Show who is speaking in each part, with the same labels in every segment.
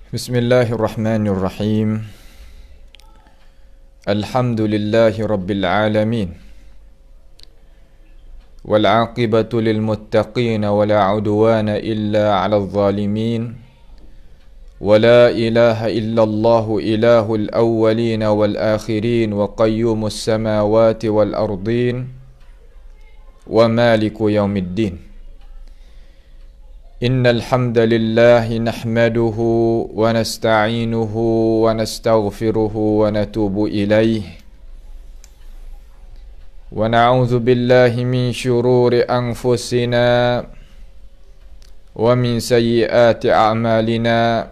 Speaker 1: Bismillahirrahmanirrahim. Alhamdulillahi rabbil alamin. Wal 'aqibatu lil muttaqin wa la 'udwana illa 'alal zalimin. Wa la ilaha illallah ilahul awwalin wal akhirin wa qayyumus samawati wal ardin wa maliku yaumiddin. Innal hamdalillahi nahmaduhu wa nasta'inuhu wa nastaghfiruhu wa natubu ilayhi wa na'udzu billahi min shururi anfusina wa min sayyiati a'malina.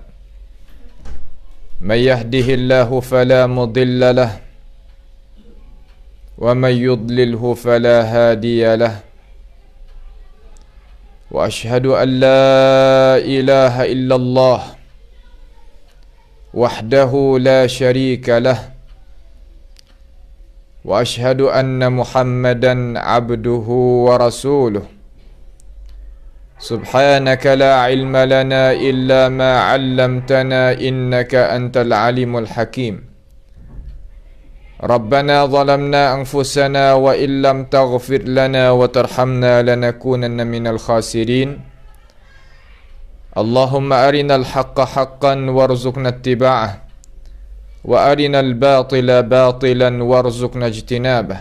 Speaker 1: May yahdihillahu fala mudilla lahu wa may yudlilhu fala hadiya lahu. وأشهد أن لا إله إلا الله وحده لا شريك له وأشهد أن محمدا عبده ورسوله. سبحانك لا علم لنا إلا ما علمتنا إنك أنت العليم الحكيم. ربنا ظلمنا أنفسنا وإن لم تغفر لنا وترحمنا لنكونن من الخاسرين. اللهم أرنا الحق حقا وارزقنا اتباعه وأرنا الباطل باطلا وارزقنا اجتنابه.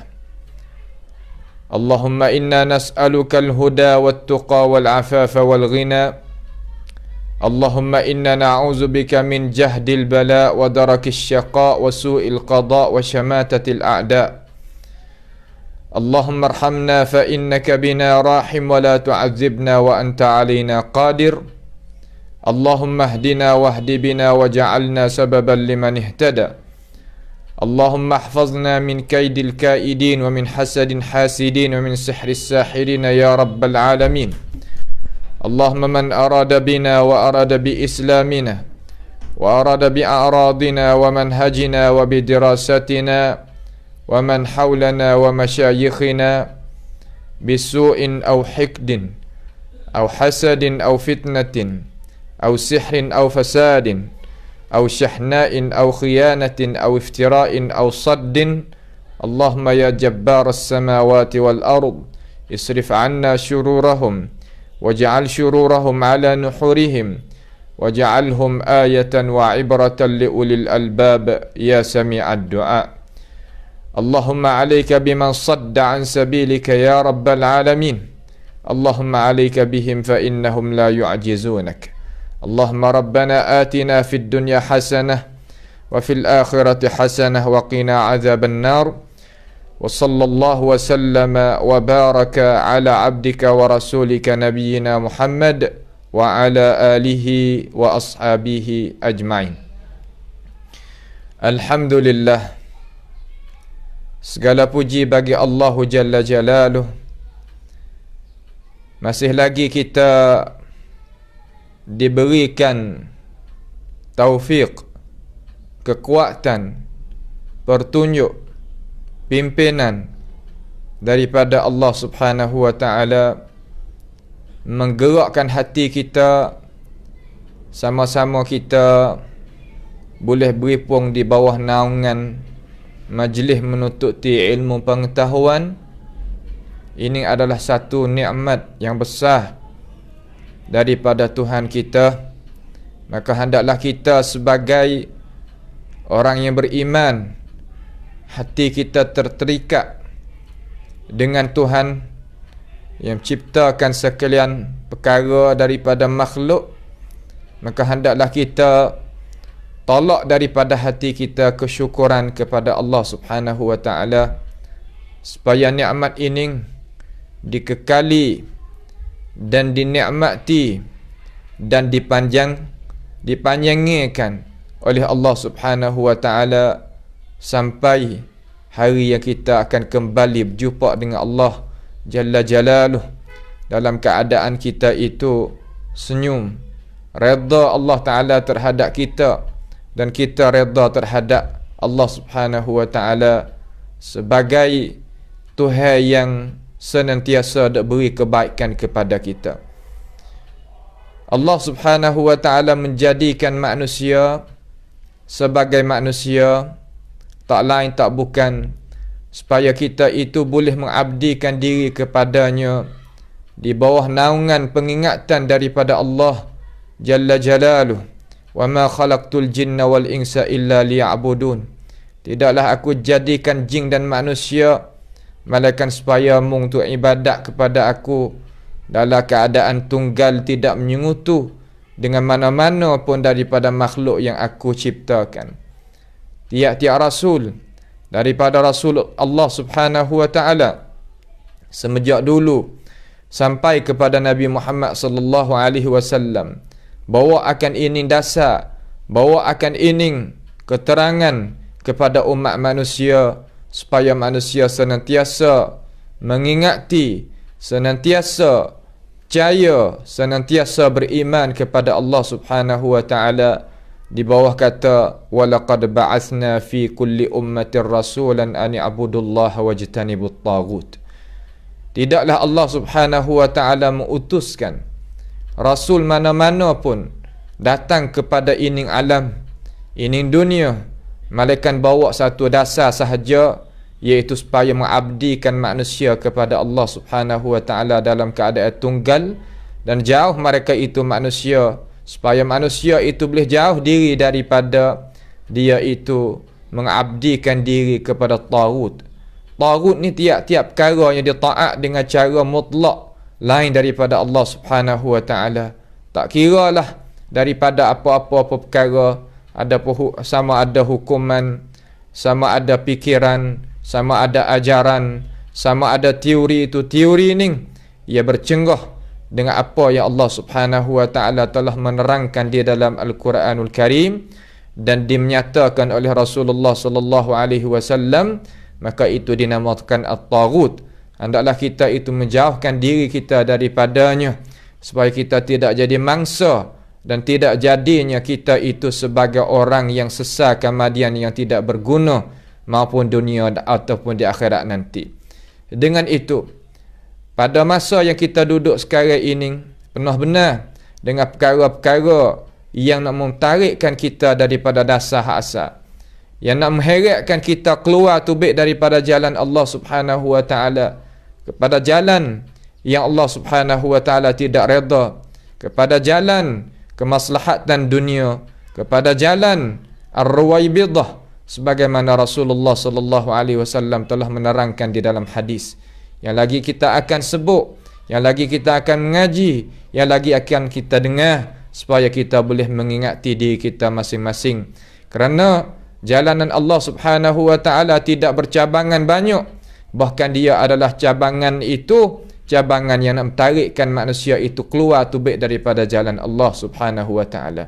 Speaker 1: اللهم إنا نسألك الهدى والتقى والعفاف والغنى. اللهم إنا نعوذ بك من جهد البلاء ودرك الشقاء وسوء القضاء وشماتة الأعداء. اللهم ارحمنا فإنك بنا راحم ولا تعذبنا وأنت علينا قادر. اللهم اهدنا واهد بنا وجعلنا سببا لمن اهتدى. اللهم احفظنا من كيد الكائدين ومن حسد حاسدين ومن سحر الساحرين يا رب العالمين. اللهم من أراد بنا وأراد بإسلامنا وأراد بأعراضنا ومنهجنا وبدراستنا ومن حولنا ومشايخنا بسوء أو حقد أو حسد أو فتنة أو سحر أو فساد أو شحناء أو خيانة أو افتراء أو صد. اللهم يا جبار السماوات والأرض اصرف عنا شرورهم واجعل شرورهم على نحورهم واجعلهم آية وعبرة لأولي الألباب يا سميع الدعاء. اللهم عليك بمن صد عن سبيلك يا رب العالمين. اللهم عليك بهم فإنهم لا يعجزونك. اللهم ربنا آتنا في الدنيا حسنة وفي الآخرة حسنة وقنا عذاب النار. وصلى الله وسلم وبارك على عبدك ورسولك نبينا محمد وعلى آله وأصحابه أجمعين. Alhamdulillah, segala puji bagi Allah Jalla Jalaluh. Masih lagi kita diberikan taufik, kekuatan, pertunjuk, pimpinan daripada Allah Subhanahu wa ta'ala, menggerakkan hati kita, sama-sama kita boleh beripung di bawah naungan majlis menuntut ilmu pengetahuan. Ini adalah satu nikmat yang besar daripada Tuhan kita. Maka hendaklah kita sebagai orang yang beriman, hati kita terterikat dengan Tuhan yang ciptakan sekalian perkara daripada makhluk. Maka hendaklah kita tolak daripada hati kita kesyukuran kepada Allah Subhanahu wa ta'ala, supaya nikmat ini dikekali dan dinikmati dan dipanjangkan oleh Allah Subhanahu wa ta'ala sampai hari yang kita akan kembali berjumpa dengan Allah Jalla Jalaluh dalam keadaan kita itu senyum, redha Allah Ta'ala terhadap kita dan kita redha terhadap Allah Subhanahu wa ta'ala sebagai Tuhan yang senantiasa beri kebaikan kepada kita. Allah Subhanahu wa ta'ala menjadikan manusia sebagai manusia, tak lain tak bukan supaya kita itu boleh mengabdikan diri kepadanya di bawah naungan pengingatan daripada Allah Jalla Jalaluh. Wa ma khalaqtul jinna wal insa illa liya'budun. Tidaklah aku jadikan jin dan manusia melainkan supaya mung untuk ibadat kepada aku dalam keadaan tunggal, tidak menyekutu dengan mana-mana pun daripada makhluk yang aku ciptakan. Tiap-tiap rasul daripada rasul Allah Subhanahu wa ta'ala semenjak dulu sampai kepada Nabi Muhammad sallallahu alaihi wasallam, bawa akan ini dasar, bawa akan ini keterangan kepada umat manusia supaya manusia senantiasa mengingati, senantiasa percaya, senantiasa beriman kepada Allah Subhanahu wa ta'ala di bawah kata walaqad ba'athna fi kulli ummatin rasulan an i'budullaha wajtanibut taghut. Tidaklah Allah Subhanahu wa ta'ala mengutuskan rasul mana-mana pun datang kepada ining alam, ining dunia, malaikat bawa satu dasar sahaja, iaitu supaya mengabdikan manusia kepada Allah Subhanahu wa ta'ala dalam keadaan tunggal dan jauh mereka itu manusia, supaya manusia itu boleh jauh diri daripada dia itu mengabdikan diri kepada taghut. Taghut ni tiap-tiap perkara yang dia taat dengan cara mutlak lain daripada Allah Subhanahu wa ta'ala. Tak kiralah daripada apa-apa perkara, ada sama ada hukuman, sama ada pikiran, sama ada ajaran, sama ada teori, itu teori ni ia bercenggah dengan apa yang Allah Subhanahu wa ta'ala telah menerangkan di dalam Al-Quranul Karim dan dimenyatakan oleh Rasulullah sallallahu alaihi wasallam, maka itu dinamakan at-taghut. Hendaklah kita itu menjauhkan diri kita daripadanya supaya kita tidak jadi mangsa dan tidak jadinya kita itu sebagai orang yang sesat kemudian yang tidak berguna maupun dunia ataupun di akhirat nanti. Dengan itu, pada masa yang kita duduk sekarang ini, penuh benar dengan perkara-perkara yang nak mentarikkan kita daripada dasar hak asal, yang nak mengheratkan kita keluar tubik daripada jalan Allah Subhanahu wa ta'ala kepada jalan yang Allah Subhanahu wa ta'ala tidak redha, kepada jalan kemaslahatan dunia, kepada jalan ar-ruwaibidah, sebagaimana Rasulullah sallallahu alaihi wasallam telah menerangkan di dalam hadis yang lagi kita akan sebut, yang lagi kita akan mengaji, yang lagi akan kita dengar supaya kita boleh mengingati diri kita masing-masing. Kerana jalanan Allah Subhanahu wa ta'ala tidak bercabangan banyak, bahkan dia adalah cabangan itu cabangan yang nak mentarikkan manusia itu keluar tubik daripada jalan Allah Subhanahu wa ta'ala.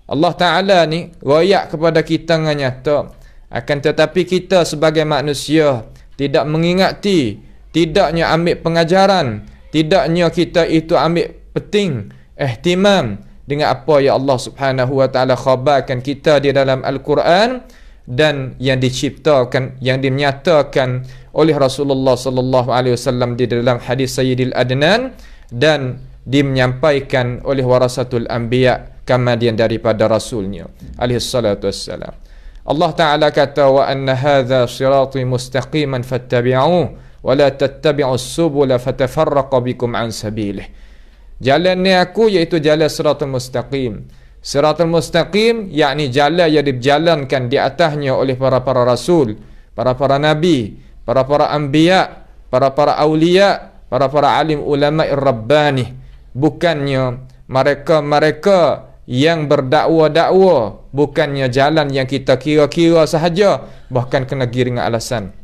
Speaker 1: Allah Ta'ala ni royak kepada kita dengan nyata, akan tetapi kita sebagai manusia tidak mengingati, tidaknya ambil pengajaran, tidaknya kita itu ambil penting, ihtimam dengan apa yang Allah Subhanahu wa ta'ala khabarkan kita di dalam Al-Quran dan yang diciptakan, yang dinyatakan oleh Rasulullah sallallahu alaihi wasallam di dalam hadis Sayyidil Adnan dan dimenyampaikan oleh warasatul anbiya, kemudian daripada rasulnya alaihi salatu wassalam. Allah Ta'ala kata wa anna hadha sirati mustaqiman fattabi'uhu wa la tattabi'us subula fatafarraqa bikum an sabilih. Jalan ni aku iaitu jalan siratul mustaqim. Siratul mustaqim yakni jalan yang dijalankan di atasnya oleh para rasul, para nabi, para anbiya, para awliya, para alim ulama rabbani. Bukannya mereka yang berdakwa-dakwa, bukannya jalan yang kita kira-kira sahaja, bahkan kena giring alasan,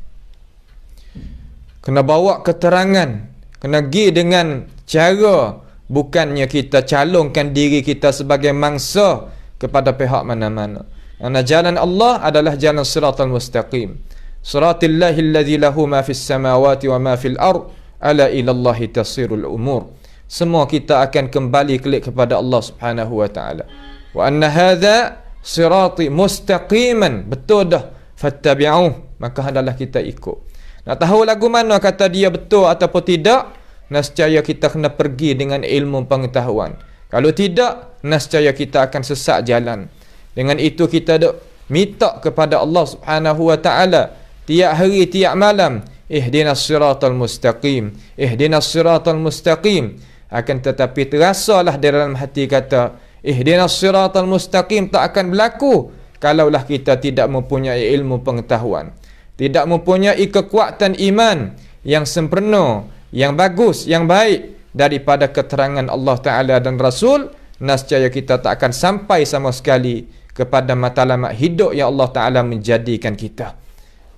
Speaker 1: kena bawa keterangan, kena gi dengan cara, bukannya kita calonkan diri kita sebagai mangsa kepada pihak mana-mana. Karena jalan Allah adalah jalan siratal mustaqim, siratillahi alladhi lahu ma fis samawati wa ma fil ard ala ila Allahi tasirul umur. Semua kita akan kembali kelik kepada Allah Subhanahu wa ta'ala. Wa anna hadha sirati mustaqiman, betul dah, fattabi'uh, maka hendaklah kita ikut. Nak tahu lagu mana kata dia betul ataupun tidak, nescaya kita kena pergi dengan ilmu pengetahuan. Kalau tidak, nescaya kita akan sesat jalan. Dengan itu kita duk minta kepada Allah Subhanahu wa taala tiap hari tiap malam, ihdinas siratal mustaqim, ihdinas siratal mustaqim. Akan tetapi terasalah di dalam hati kata ihdinas siratal mustaqim tak akan berlaku kalaulah kita tidak mempunyai ilmu pengetahuan, tidak mempunyai kekuatan iman yang sempurna, yang bagus, yang baik daripada keterangan Allah Ta'ala dan Rasul. Nescaya kita tak akan sampai sama sekali kepada matlamat hidup yang Allah Ta'ala menjadikan kita.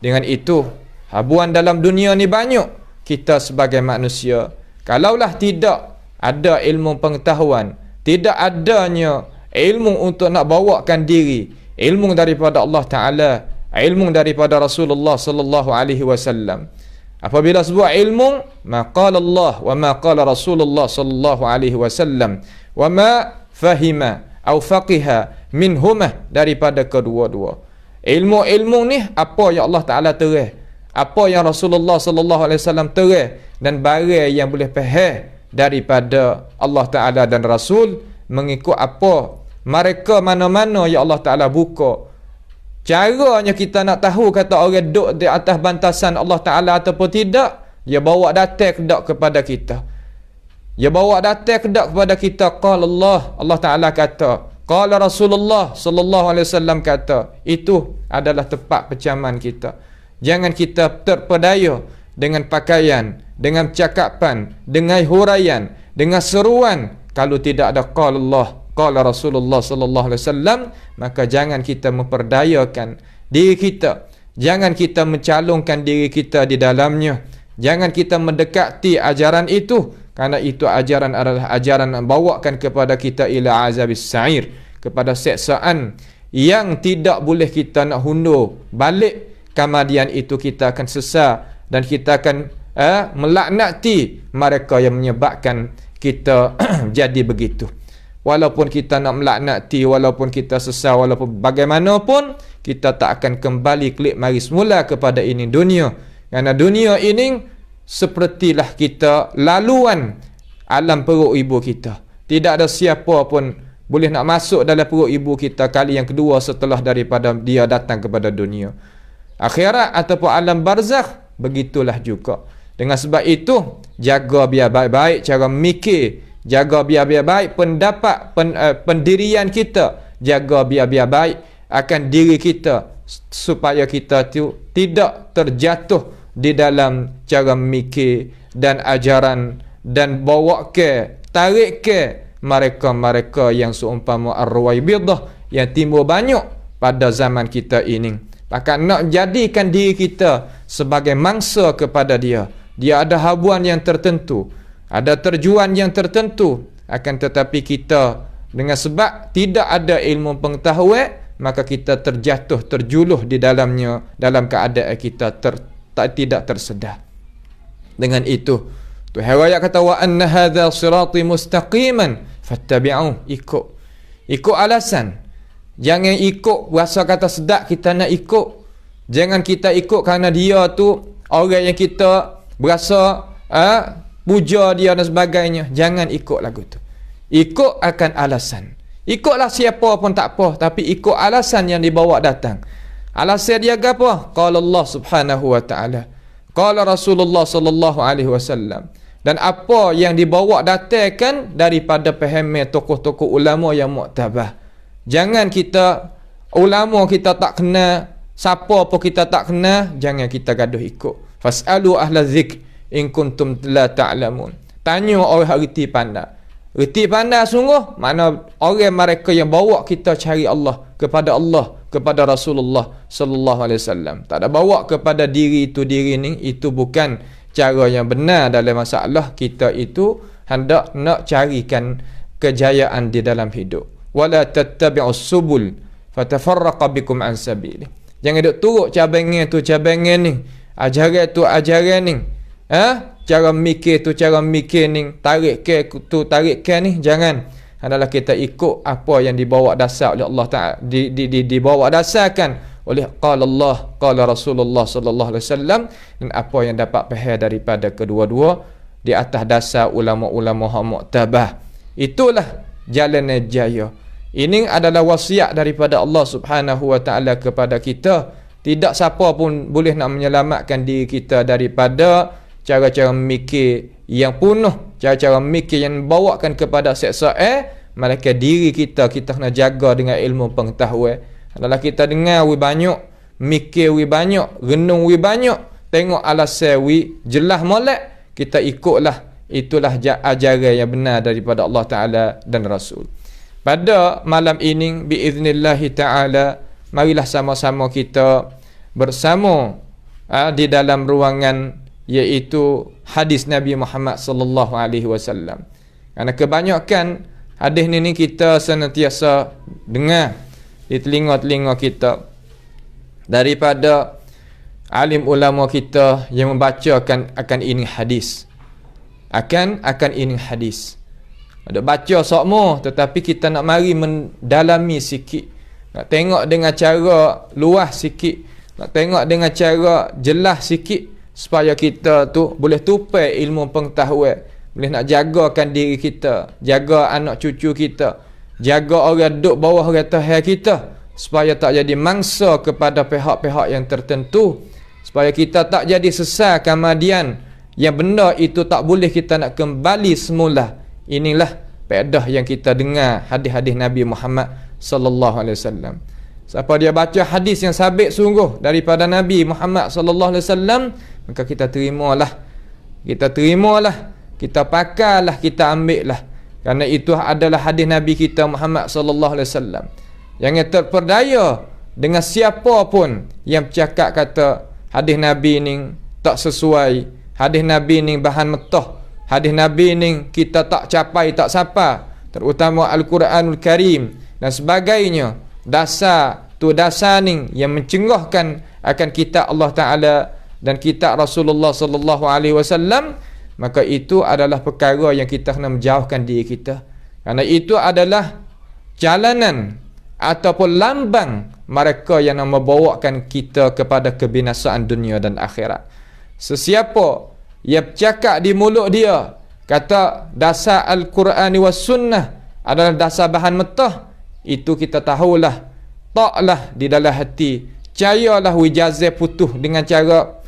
Speaker 1: Dengan itu, habuan dalam dunia ni banyak. Kita sebagai manusia, kalaulah tidak ada ilmu pengetahuan, tidak adanya ilmu untuk nak bawakan diri, ilmu daripada Allah Ta'ala, ilmu daripada Rasulullah sallallahu alaihi wasallam. Apabila sebuah ilmu, ma qala Allah wa ma qala Rasulullah sallallahu alaihi wasallam wa ma fahima atau faqiha minhumah, daripada kedua-dua. Ilmu-ilmu ni apa yang Allah Ta'ala terang, apa yang Rasulullah sallallahu alaihi wasallam terang, dan barang yang boleh faham daripada Allah Ta'ala dan Rasul, mengikut apa mereka mana-mana yang Allah Ta'ala buka. Caranya kita nak tahu kata orang duduk di atas bantasan Allah Ta'ala ataupun tidak, dia bawa data kedak kepada kita. Dia bawa data kedak kepada kita. Qala Allah Ta'ala kata, qala Rasulullah sallallahu alaihi wasallam kata. Itu adalah tempat pecaman kita. Jangan kita terpedaya dengan pakaian, dengan cakapan, dengan huraian, dengan seruan. Kalau tidak ada qala Allah, qala Rasulullah sallallahu alaihi wasallam, maka jangan kita memperdayakan diri kita. Jangan kita mencalonkan diri kita di dalamnya. Jangan kita mendekati ajaran itu, kerana itu ajaran adalah ajaran yang membawakan kepada kita ila azabis sa'ir, kepada seksaan yang tidak boleh kita nak hundur balik. Kemudian itu kita akan sesat dan kita akan melaknati mereka yang menyebabkan kita jadi begitu. Walaupun kita nak melaknati, walaupun kita sesat, walaupun bagaimanapun, kita tak akan kembali klik mari semula kepada ini dunia. Kerana dunia ini sepertilah kita laluan alam perut ibu kita. Tidak ada siapa pun boleh nak masuk dalam perut ibu kita kali yang kedua setelah daripada dia datang kepada dunia. Akhirat ataupun alam barzakh, begitulah juga. Dengan sebab itu, jaga biar baik-baik cara mikir, jaga biar-biar baik pendapat, pendirian kita, jaga biar-biar baik akan diri kita, supaya kita tu tidak terjatuh di dalam cara mikir dan ajaran, dan bawa ke, tarik ke mereka-mereka yang seumpama ar-ruwaibidah yang timbul banyak pada zaman kita ini. Bahkan nak jadikan diri kita sebagai mangsa kepada dia. Dia ada habuan yang tertentu, ada terjuan yang tertentu. Akan tetapi kita dengan sebab tidak ada ilmu pengetahuan, maka kita terjatuh, terjuluh di dalamnya, dalam keadaan kita tidak tersedar. Dengan itu, Tuhan raya kata wa anna hadza sirati mustaqiman fattabi'uh, ikut alasan. Jangan ikut rasa kata sedap kita nak ikut. Jangan kita ikut kerana dia tu orang yang kita berasa puja dia dan sebagainya. Jangan ikut lagu tu. Ikut akan alasan. Ikutlah siapa pun tak apa, tapi ikut alasan yang dibawa datang. Alasan dia apa? Qala Allah Subhanahu wa taala, qala Rasulullah sallallahu alaihi wasallam. Dan apa yang dibawa datangkan daripada pahaman tokoh-tokoh ulama yang muktabah. Jangan kita ulama kita tak kenal, siapa pun kita tak kenal, jangan kita gaduh ikut. Fas'alu ahla dzikr in kuntum la ta'lamun. Tanya orang reti pandai. Reti pandai sungguh mana orang mereka yang bawa kita cari Allah, kepada Rasulullah sallallahu alaihi wasallam. Tak ada bawa kepada diri ni, itu bukan cara yang benar dalam masalah kita itu hendak nak carikan kejayaan di dalam hidup. Wala tattabi'us subul fatafarraqa bikum an sabili. Jangan duk turut cabangan ni, ajaran ni. Cara mikir ni, tarik ke ni, jangan. Adalah kita ikut apa yang dibawa dasar oleh Allah Ta'ala, dibawa dasarkan oleh qala Allah, qala Rasulullah sallallahu alaihi wasallam, dan apa yang dapat faham daripada kedua-dua di atas dasar ulama-ulama muktabah. Itulah jalan jaya. Ini adalah wasiat daripada Allah Subhanahu wa taala kepada kita. Tidak siapa pun boleh nak menyelamatkan diri kita daripada cara-cara memikir yang punah, cara-cara memikir yang membawakan kepada seksa malaikat diri kita kena jaga dengan ilmu pengetahuan. Adalah kita dengar banyak, mikir banyak, renung banyak, tengok alasan jelas molek, kita ikutlah. Itulah ajaran yang benar daripada Allah Ta'ala dan Rasul. Pada malam ini biiznillah ta'ala, marilah sama-sama kita bersama di dalam ruangan, iaitu hadis Nabi Muhammad sallallahu alaihi wasallam. Kerana kebanyakan hadis ni kita senantiasa dengar di telinga-telinga kita daripada alim ulama kita yang membacakan akan ini hadis. Akan ini hadis. Ada baca sokmo, tetapi kita nak mari mendalami sikit. Nak tengok dengan cara luas sikit. Nak tengok dengan cara jelas sikit, supaya kita tu boleh tupai ilmu pengetahuan, boleh nak jagakan diri kita, jaga anak cucu kita, jaga orang duduk bawah rata kita, supaya tak jadi mangsa kepada pihak-pihak yang tertentu, supaya kita tak jadi sesat kemudian yang benda itu tak boleh kita nak kembali semula. Inilah faedah yang kita dengar hadis-hadis Nabi Muhammad sallallahu alaihi wasallam. Siapa dia baca hadis yang sabit sungguh daripada Nabi Muhammad sallallahu alaihi wasallam, maka kita terimalah. Kita pakarlah, kita ambillah. Kerana itu adalah hadis Nabi kita Muhammad sallallahu alaihi wasallam. Jangan terperdaya dengan siapa pun yang bercakap kata hadis Nabi ni tak sesuai, hadis Nabi ni bahan metah, hadis Nabi ni kita tak capai, tak sapa, terutama Al-Quranul Karim dan sebagainya. Dasar ni yang mencengahkan akan kitab Allah Ta'ala dan kitab Rasulullah sallallahu alaihi wasallam, maka itu adalah perkara yang kita kena menjauhkan diri kita. Kerana itu adalah jalanan ataupun lambang mereka yang membawakan kita kepada kebinasaan dunia dan akhirat. Sesiapa yang bercakap di mulut dia kata dasar Al-Quran was sunnah adalah dasar bahan metah, itu kita tahulah taklah di dalam hati, percayalah wijazah putuh dengan cara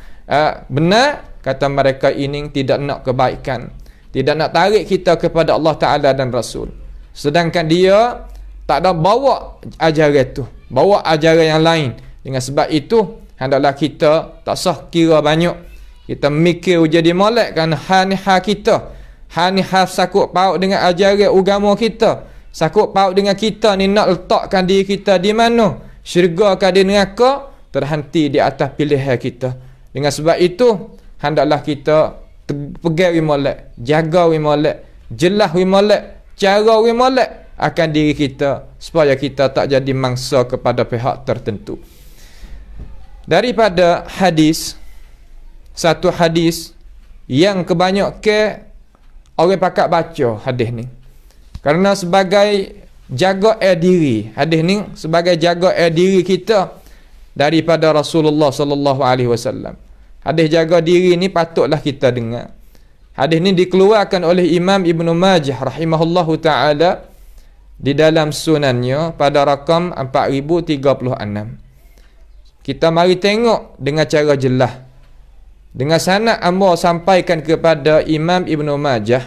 Speaker 1: benar. Kata mereka ini tidak nak kebaikan, tidak nak tarik kita kepada Allah Ta'ala dan Rasul, sedangkan dia tak ada bawa ajaran itu, bawa ajaran yang lain. Dengan sebab itu hendaklah kita tak sah kira banyak, kita mikir jadi molek, kerana hal kita, hal sakut paut dengan ajaran agama kita, sakut paut dengan kita ni nak letakkan diri kita di mana, syurga ke di neraka, terhenti di atas pilihan kita. Dengan sebab itu hendaklah kita pegang molek, jaga molek, jelas molek, cara molek akan diri kita, supaya kita tak jadi mangsa kepada pihak tertentu. Daripada hadis, satu hadis yang kebanyakan orang pakat baca hadis ni, kerana sebagai jaga diri, hadis ni sebagai jaga diri kita daripada Rasulullah sallallahu alaihi wasallam. Hadis jaga diri ni patutlah kita dengar. Hadis ni dikeluarkan oleh Imam Ibn Majah rahimahullahu ta'ala di dalam sunannya pada rakam 4036. Kita mari tengok dengan cara jelas. Dengan sanad amba sampaikan kepada Imam Ibn Majah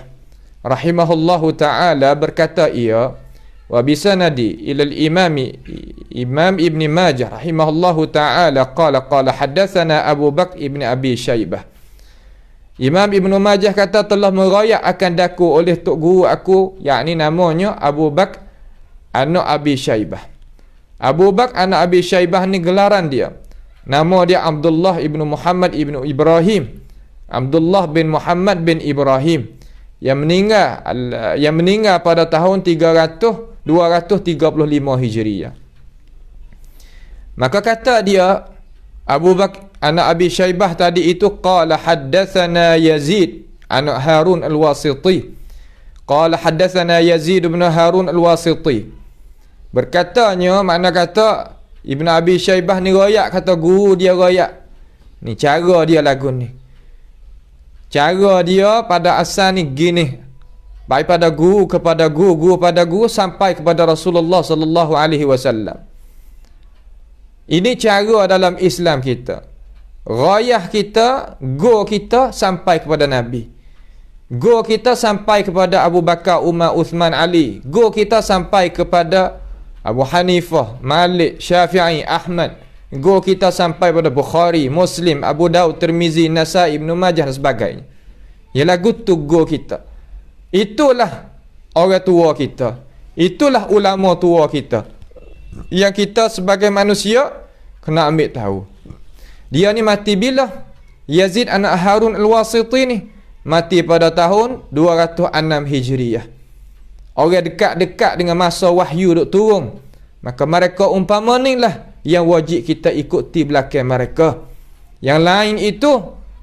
Speaker 1: rahimahullahu ta'ala, berkata ia, wa bisanadi ilal Imam Ibn Majah rahimahullahu ta'ala qala haddatsana Abu Bakr ibn Abi Syaibah. Imam Ibn Majah kata telah merayak akan daku oleh tok guru aku, yakni namanya Abu Bakr anak Abi Syaibah. Abu Bakr anak Abi Syaibah ni gelaran dia, nama dia Abdullah ibn Muhammad ibn Ibrahim, Abdullah bin Muhammad bin Ibrahim, yang meninggal pada tahun 235 Hijriah. Maka kata dia Abu Bakr anak Abi Syaibah tadi itu, qala haddatsana Yazid anak Harun al-Wasiti, qala haddatsana Yazid bin Harun al-Wasiti. Berkatanya, makna kata Ibn Abi Syaibah ni royak, kata guru dia royak. Ni cara dia lagu ni, cara dia pada asal ni gini. baik pada guru kepada guru, guru pada guru sampai kepada Rasulullah sallallahu alaihi wasallam. Ini cara dalam Islam kita. Ghayah kita, go kita sampai kepada Nabi. Go kita sampai kepada Abu Bakar, Umar, Uthman, Ali. Go kita sampai kepada Abu Hanifah, Malik, Syafi'i, Ahmad. Go kita sampai pada Bukhari, Muslim, Abu Daud, Tirmizi, Nasai, Ibn Majah dan sebagainya. Ialah go kita. Itulah orang tua kita. Itulah ulama tua kita. Yang kita sebagai manusia kena ambil tahu. Dia ni mati bila? Yazid anak Harun al-Wasiti ni mati pada tahun 206 Hijriah. Orang dekat-dekat dengan masa wahyu duk turun. Maka mereka umpama ni lah yang wajib kita ikuti belakang mereka. Yang lain itu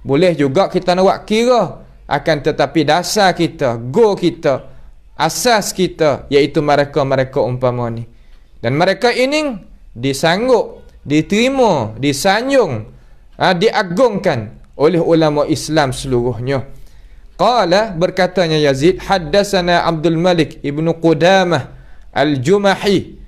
Speaker 1: boleh juga kita nak buat kira, akan tetapi dasar kita, go kita, asas kita iaitu mereka-mereka umpama ni. Dan mereka ini disanggup, diterima, disanjung, diagungkan oleh ulama Islam seluruhnya. Qala, berkatanya Yazid, haddatsana Abdul Malik ibnu Qudamah al-Jumahi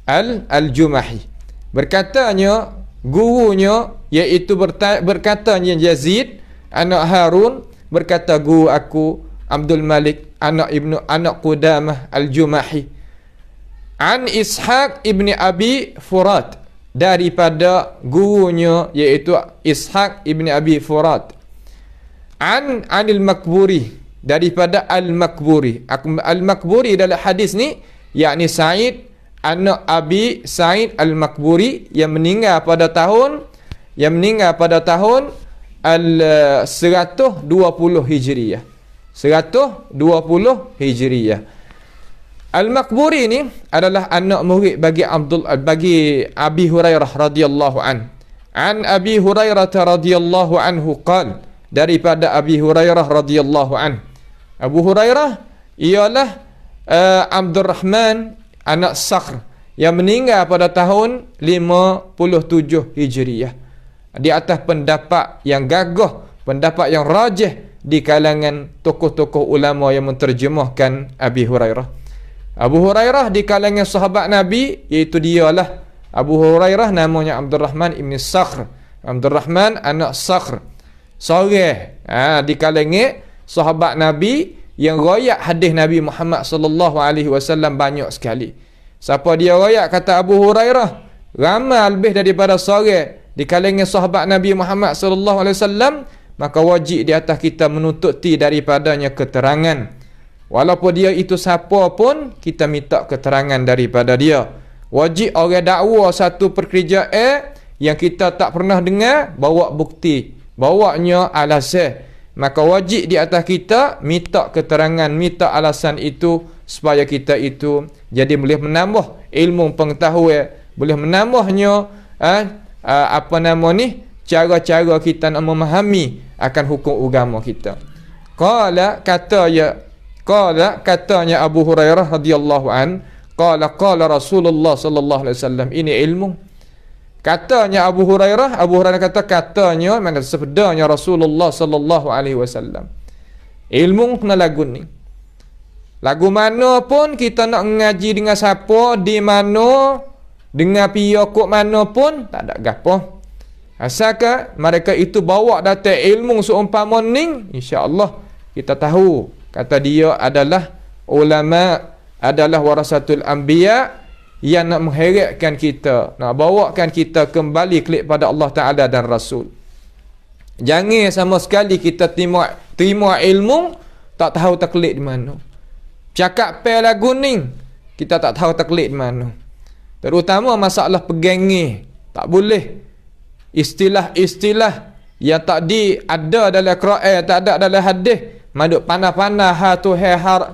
Speaker 1: al-Jumahi. Berkatanya gurunya iaitu berkatanya Yazid anak Harun, berkata guru aku Abdul Malik anak Qudamah al-Jumahi an Ishaq ibni Abi Furat, daripada gurunya iaitu Ishaq ibni Abi Furat, anil Makburi, daripada al-Makburi. Al-Makburi dalam hadis ni yakni Sa'id anak Abi Sa'id al-Makburi yang meninggal pada tahun 120 Hijriah. 120 Hijriah. Al-Makburi ni adalah anak murid bagi Abi Hurairah radhiyallahu an. An Abi Hurairah radhiyallahu anhu qala, daripada Abi Hurairah radhiyallahu an. Abu Hurairah ialah Abdurrahman anak Sakhr yang meninggal pada tahun 57 Hijriah. Di atas pendapat yang gagah, pendapat yang rajih di kalangan tokoh-tokoh ulama yang menterjemahkan Abi Hurairah. Abu Hurairah di kalangan sahabat Nabi, iaitu dialah Abu Hurairah namanya Abdurrahman ibn Sakhr. Abdurrahman anak Sakhr. Seorang di kalangan sahabat Nabi yang royak hadis Nabi Muhammad sallallahu alaihi wasallam banyak sekali. Siapa dia royak kata Abu Hurairah? Ramai lebih daripada seorang di kalangan sahabat Nabi Muhammad sallallahu alaihi wasallam, maka wajib di atas kita menuntuti daripadanya keterangan. Walaupun dia itu siapa pun, kita minta keterangan daripada dia. Wajib orang dakwa satu pekerjaan yang kita tak pernah dengar, bawa bukti, bawanya alasan. Maka wajib di atas kita minta keterangan, minta alasan itu, supaya kita itu jadi boleh menambah ilmu pengetahuan, boleh menambahnya cara-cara kita nak memahami akan hukum agama kita. Katanya Abu Hurairah radhiyallahu an, qala Rasulullah sallallahu alaihi wasallam, ini ilmu. Katanya Abu Hurairah katanya, mana sabdanya Rasulullah sallallahu alaihi wasallam. Ilmu kena lagu ni. Lagu mana pun kita nak ngaji dengan siapa, di mana, dengan pihak kok mana pun, tak ada gapo. Asalkan mereka itu bawa datang ilmu seumpama ni, insya-Allah kita tahu kata dia adalah ulama, adalah warasatul anbiya, yang nak mengheratkan kita, nak bawakan kita kembali kepada Allah Ta'ala dan Rasul. Jangan sama sekali kita terima ilmu tak tahu taklid di mana. Cakap pe lagu ni kita tak tahu taklid di mana. Terutama masalah pegangi, tak boleh. Istilah-istilah yang tak ada dalam Quran, tak ada dalam hadis, maduk panah-panah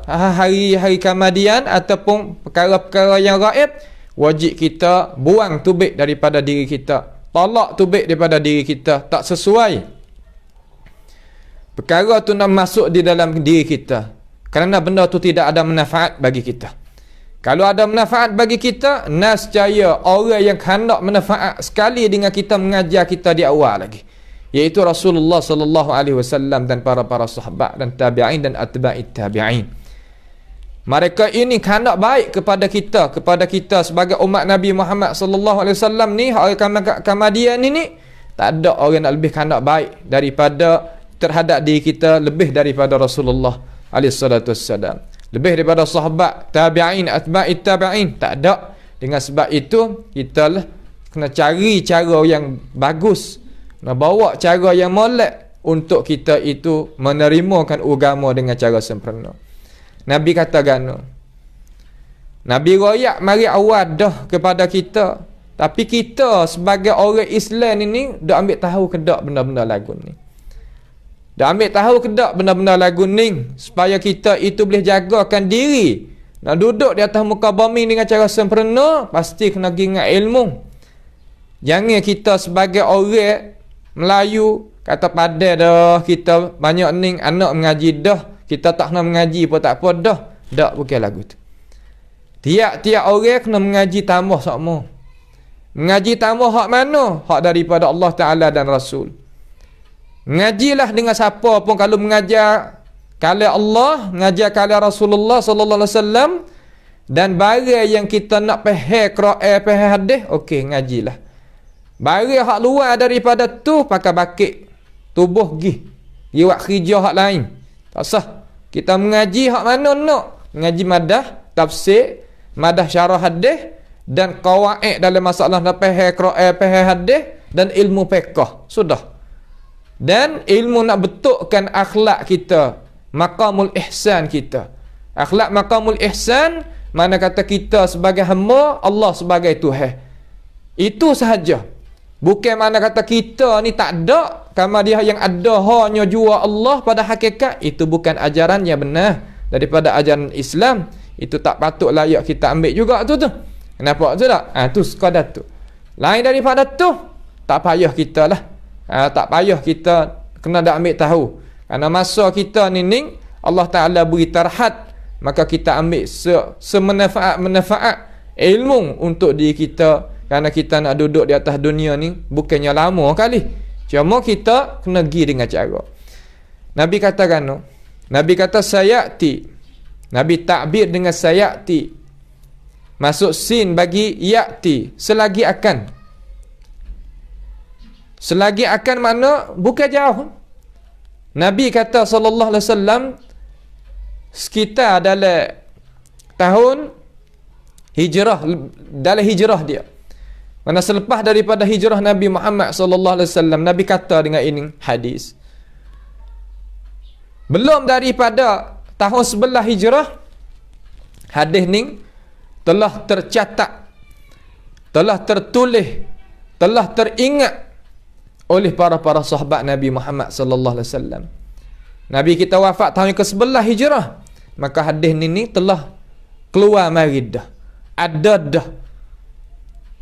Speaker 1: hari-hari kemudian ataupun perkara-perkara yang gaib, wajib kita buang tubik daripada diri kita, tolak tubik daripada diri kita. Tak sesuai perkara tu nak masuk di dalam diri kita, kerana benda tu tidak ada manfaat bagi kita. Kalau ada manfaat bagi kita, nescaya orang yang hendak manfaat sekali dengan kita mengajar kita di awal lagi, iaitu Rasulullah sallallahu alaihi wasallam dan para sahabat dan tabi'in dan atba'it tabi'in. Mereka ini kehendak baik kepada kita sebagai umat Nabi Muhammad sallallahu alaihi wasallam ni, orang Ahmadiyah ni tak ada orang nak lebih kehendak baik daripada terhadap diri kita lebih daripada Rasulullah alaihi salatu wassalam, lebih daripada sahabat, tabi'in, atba'it tabi'in, tak ada. Dengan sebab itu kita kena cari cara yang bagus, kena bawa cara yang molek untuk kita itu menerimakan agama dengan cara sempurna. Nabi kata gano, Nabi royak mari awal dah kepada kita, tapi kita sebagai orang Islam ini dah ambil tahu ke tak benda-benda lagu ni, dah ambil tahu ke tak benda-benda lagu ni, supaya kita itu boleh jagakan diri. Nak duduk di atas muka bumi dengan cara sempurna, pasti kena ingat ilmu. Jangan kita sebagai orang Melayu kata pada dah kita banyak ni anak mengaji dah, kita tak nak mengaji pun tak apa dah. Tak, bukan lagu tu. Tiap-tiap orang kena mengaji tambah sama. Mengaji tambah hak mana? Hak daripada Allah Ta'ala dan Rasul. Mengajilah dengan siapa pun, kalau mengajar kala Allah, mengajar kala Rasulullah sallallahu alaihi wasallam, dan barang yang kita nak faham Quran, faham hadis, okey, ngajilah. Barang hak luar daripada tu pakai bakit tubuh gih. Dia buat kerja hak lain. Tak sah. Kita mengaji hak mana nak? Mengaji madah, tafsir, madah syarah hadis dan qawaid dalam masalah faham Quran, faham hadis dan ilmu fiqh. Sudah. Dan ilmu nak betulkan akhlak kita, maqamul ihsan kita. Akhlak maqamul ihsan, mana kata kita sebagai hamba, Allah sebagai Tuhan. Itu sahaja. Bukan mana kata kita ni tak ada, kama dia yang ada hanya jua Allah pada hakikat. Itu bukan ajaran yang benar daripada ajaran Islam. Itu tak patut layak kita ambil juga tu. Kenapa tu tak? Tu sekadar tu. Lain daripada tu, tak payah kita lah. Tak payah kita kena dah ambil tahu. Kerana masa kita ni Allah Ta'ala beri tarhat, maka kita ambil semanfaat ilmu untuk diri kita. Kerana kita nak duduk di atas dunia ni bukannya lama kali, cuma kita kena pergi dengan cara. Nabi katakan, Nabi kata sayati, Nabi takbir dengan sayati, masuk sin bagi yati, selagi akan. Selagi akan makna bukan jauh. Nabi kata sallallahu alaihi wasallam sekitar dalam tahun hijrah, dalam hijrah dia. Mana selepas daripada hijrah Nabi Muhammad sallallahu alaihi wasallam, Nabi kata dengan ini hadis. Belum daripada tahun 11 hijrah, hadis ni telah tercatat, telah tertulis, telah teringat oleh para sahabat Nabi Muhammad sallallahu alaihi wasallam. Nabi kita wafat tahun ke-11 hijrah, maka hadis ni telah keluar mari dah. Ada dah.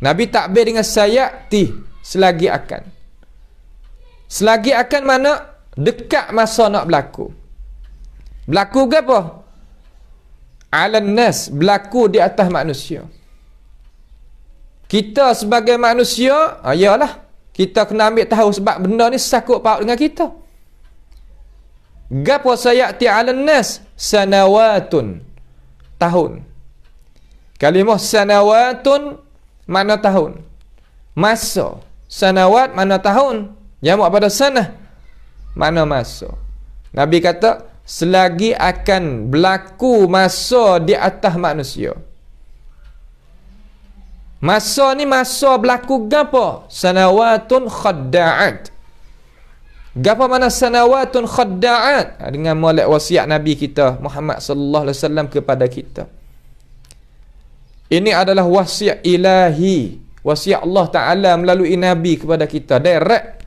Speaker 1: Nabi takbir dengan sayati, selagi akan. Selagi akan mana? Dekat masa nak berlaku. Berlaku ke apa? Alan nas, berlaku di atas manusia. Kita sebagai manusia, yalah, kita kena ambil tahu sebab benda ni sakut paut dengan kita. Gapo sayati alan nas? Sanawatun, tahun. Kalimah sanawatun mana tahun? Masa. Sanawat mana tahun? Jamak pada sanah, mana masa. Nabi kata selagi akan berlaku masa di atas manusia. Masa ni masa berlaku gapo? Sanawatun khadda'at. Gapo mana sanawatun khadda'at? Dengan molek wasiat Nabi kita Muhammad sallallahu alaihi wasallam kepada kita. Ini adalah wasiat ilahi, wasiat Allah Ta'ala melalui Nabi kepada kita. Direct.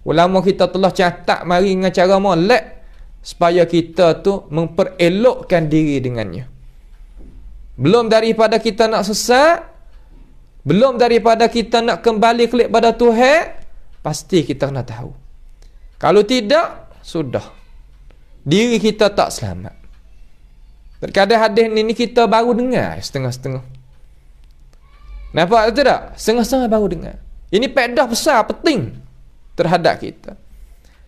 Speaker 1: Ulama kita telah catat mari dengan cara molek supaya kita tu memperelokkan diri dengannya. Belum daripada kita nak sesat, belum daripada kita nak kembali kepada Tuhan, pasti kita kena tahu. Kalau tidak, sudah. Diri kita tak selamat. Terkadang hadis ni kita baru dengar setengah-setengah. Nampak tu tak? Setengah-setengah baru dengar. Ini faedah besar, penting terhadap kita.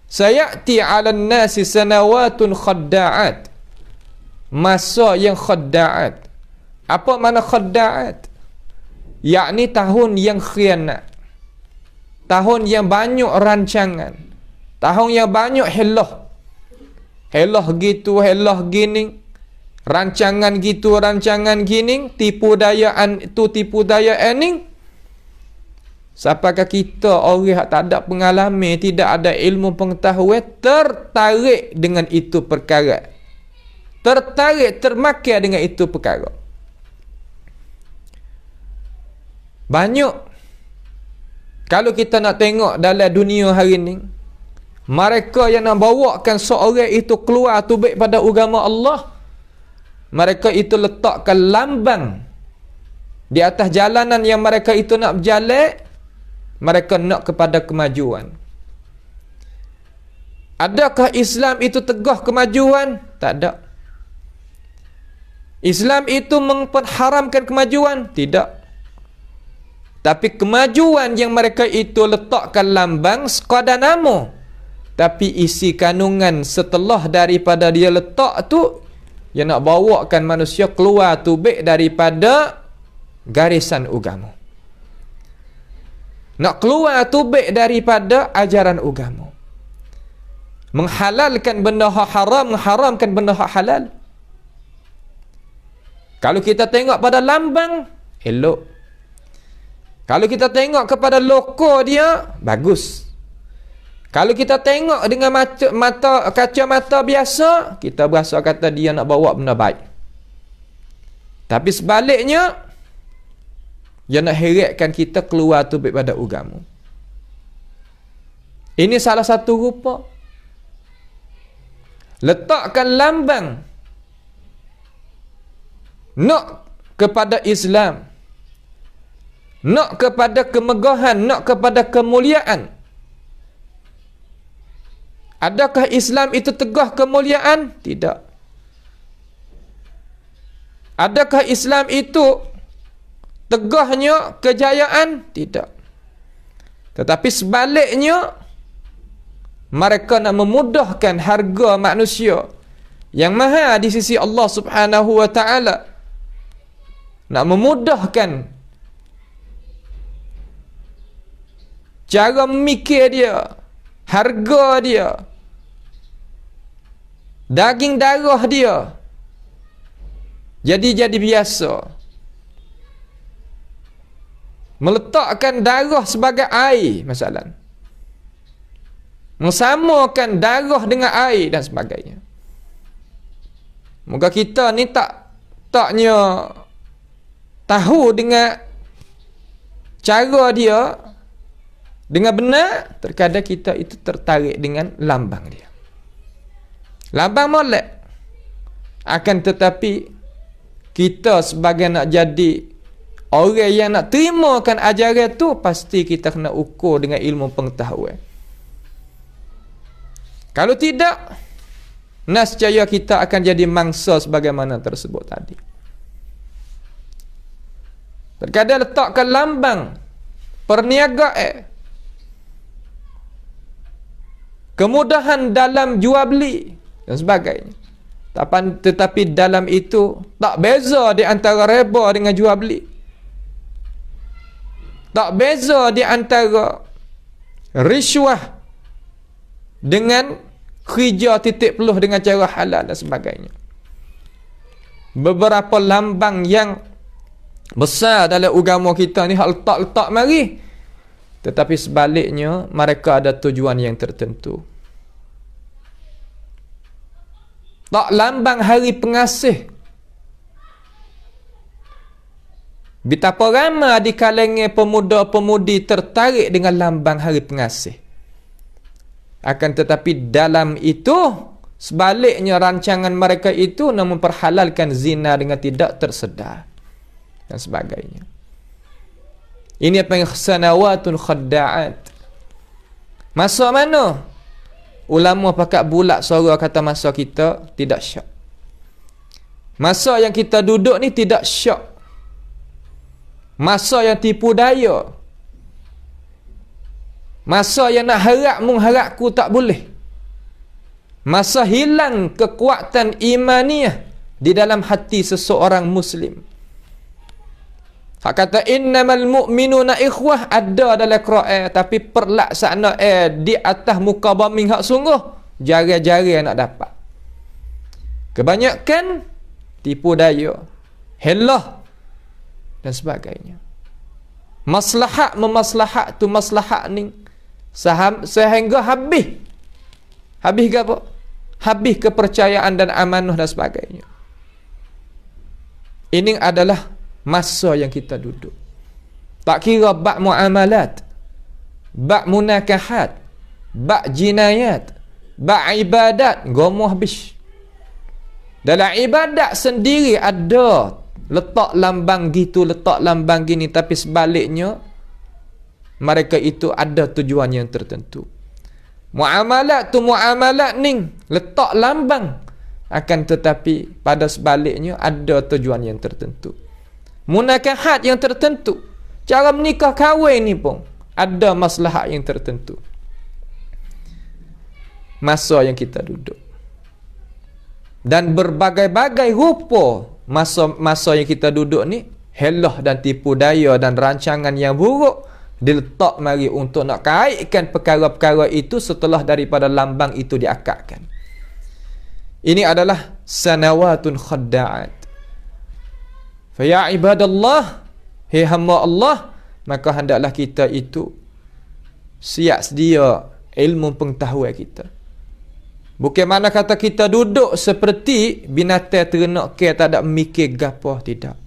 Speaker 1: Sayati 'alan nasi sanawatun khadda'at. masa yang khadda'at. Apa makna khadda'at? Yakni tahun yang khianat, tahun yang banyak rancangan, tahun yang banyak helah gitu, helah gini, rancangan gitu, rancangan gini, tipu daya tu, tipu daya ini. Siapakah kita orang yang tak ada pengalaman, tidak ada ilmu pengetahuan, tertarik dengan itu perkara, tertarik, termakan dengan itu perkara. Banyak. Kalau kita nak tengok dalam dunia hari ni, mereka yang nak bawakan seorang itu keluar tubik pada agama Allah, mereka itu letakkan lambang di atas jalanan yang mereka itu nak berjalan. Mereka nak kepada kemajuan. Adakah Islam itu tegah kemajuan? Tak ada. Islam itu mengharamkan kemajuan? Tidak. Tapi kemajuan yang mereka itu letakkan lambang sekadar nama, tapi isi kandungan setelah daripada dia letak tu, dia nak bawakan manusia keluar tubik daripada garisan agama, nak keluar tubik daripada ajaran agama, menghalalkan benda haram, mengharamkan benda halal. Kalau kita tengok pada lambang, elok. Kalau kita tengok kepada loko dia, bagus. Kalau kita tengok dengan kacamata biasa, kita berasa kata dia nak bawa benda baik. Tapi sebaliknya, dia nak heretkan kita keluar tubik pada agama. Ini salah satu rupa. Letakkan lambang nak kepada Islam, nak kepada kemegahan, nak kepada kemuliaan. Adakah Islam itu tegah kemuliaan? Tidak. Adakah Islam itu tegahnya kejayaan? Tidak. Tetapi sebaliknya, mereka nak memudahkan harga manusia yang mahal di sisi Allah Subhanahu wa ta'ala. Nak memudahkan cara memikir dia, harga dia, daging darah dia, jadi biasa. Meletakkan darah sebagai air, masalah. Mensamakan darah dengan air dan sebagainya. Moga kita ni taknya tahu dengan cara dia dengan benar, terkadang kita itu tertarik dengan lambang dia, lambang molek. Akan tetapi kita sebagai nak jadi orang yang nak terimakan ajaran tu, pasti kita kena ukur dengan ilmu pengetahuan. Kalau tidak, nescaya kita akan jadi mangsa sebagaimana tersebut tadi. Terkadang letakkan lambang perniagaan, kemudahan dalam jual beli dan sebagainya. Tetapi dalam itu tak beza di antara riba dengan jual beli. Tak beza di antara riswah dengan kerja titik peluh dengan cara halal dan sebagainya. Beberapa lambang yang besar dalam agama kita ni hak letak-letak mari, tetapi sebaliknya mereka ada tujuan yang tertentu. Tak lambang hari pengasih. Betapa ramai di kalangan pemuda-pemudi tertarik dengan lambang hari pengasih. Akan tetapi dalam itu, sebaliknya rancangan mereka itu nak memperhalalkan zina dengan tidak tersedar dan sebagainya. Ini apa yang sanawatun khadda'at. Masa mana ulama pakat bulat suara kata masa kita tidak syak. Masa yang kita duduk ni tidak syak. Masa yang tipu daya. Masa yang nak harap mengharapku tak boleh. Masa hilang kekuatan imaniyah di dalam hati seseorang Muslim. Hak kata innamal mu'minuna ikhwah ada dalam Quran, tapi perlaksana di atas muka bumi hak sungguh jarang-jarang nak dapat. Kebanyakan tipu daya, helah dan sebagainya. Maslahat memaslahat tu maslahat ni sehingga habis ke apa? Habis kepercayaan dan amanah dan sebagainya. Ini adalah masa yang kita duduk. Tak kira bab muamalat, bab munakahat, bab jinayat, bab ibadat, gomoh habis. Dalam ibadat sendiri ada letak lambang gitu, letak lambang gini, tapi sebaliknya mereka itu ada tujuan yang tertentu. Muamalat tu muamalat ni letak lambang, akan tetapi pada sebaliknya ada tujuan yang tertentu. Munakahat yang tertentu, cara menikah kahwin ni pun ada maslahat yang tertentu. Masa yang kita duduk dan berbagai-bagai rupa masa yang kita duduk ni, helah dan tipu daya dan rancangan yang buruk diletak mari untuk nak kaitkan perkara-perkara itu setelah daripada lambang itu diakadkan. Ini adalah sanawatun khadda'at. Faya ibadallah, hei hamba Allah, maka hendaklah kita itu siap sedia ilmu pengetahuan kita. Bukan mana kata kita duduk seperti binatang ternak ke tak ada mikir gapo, tidak.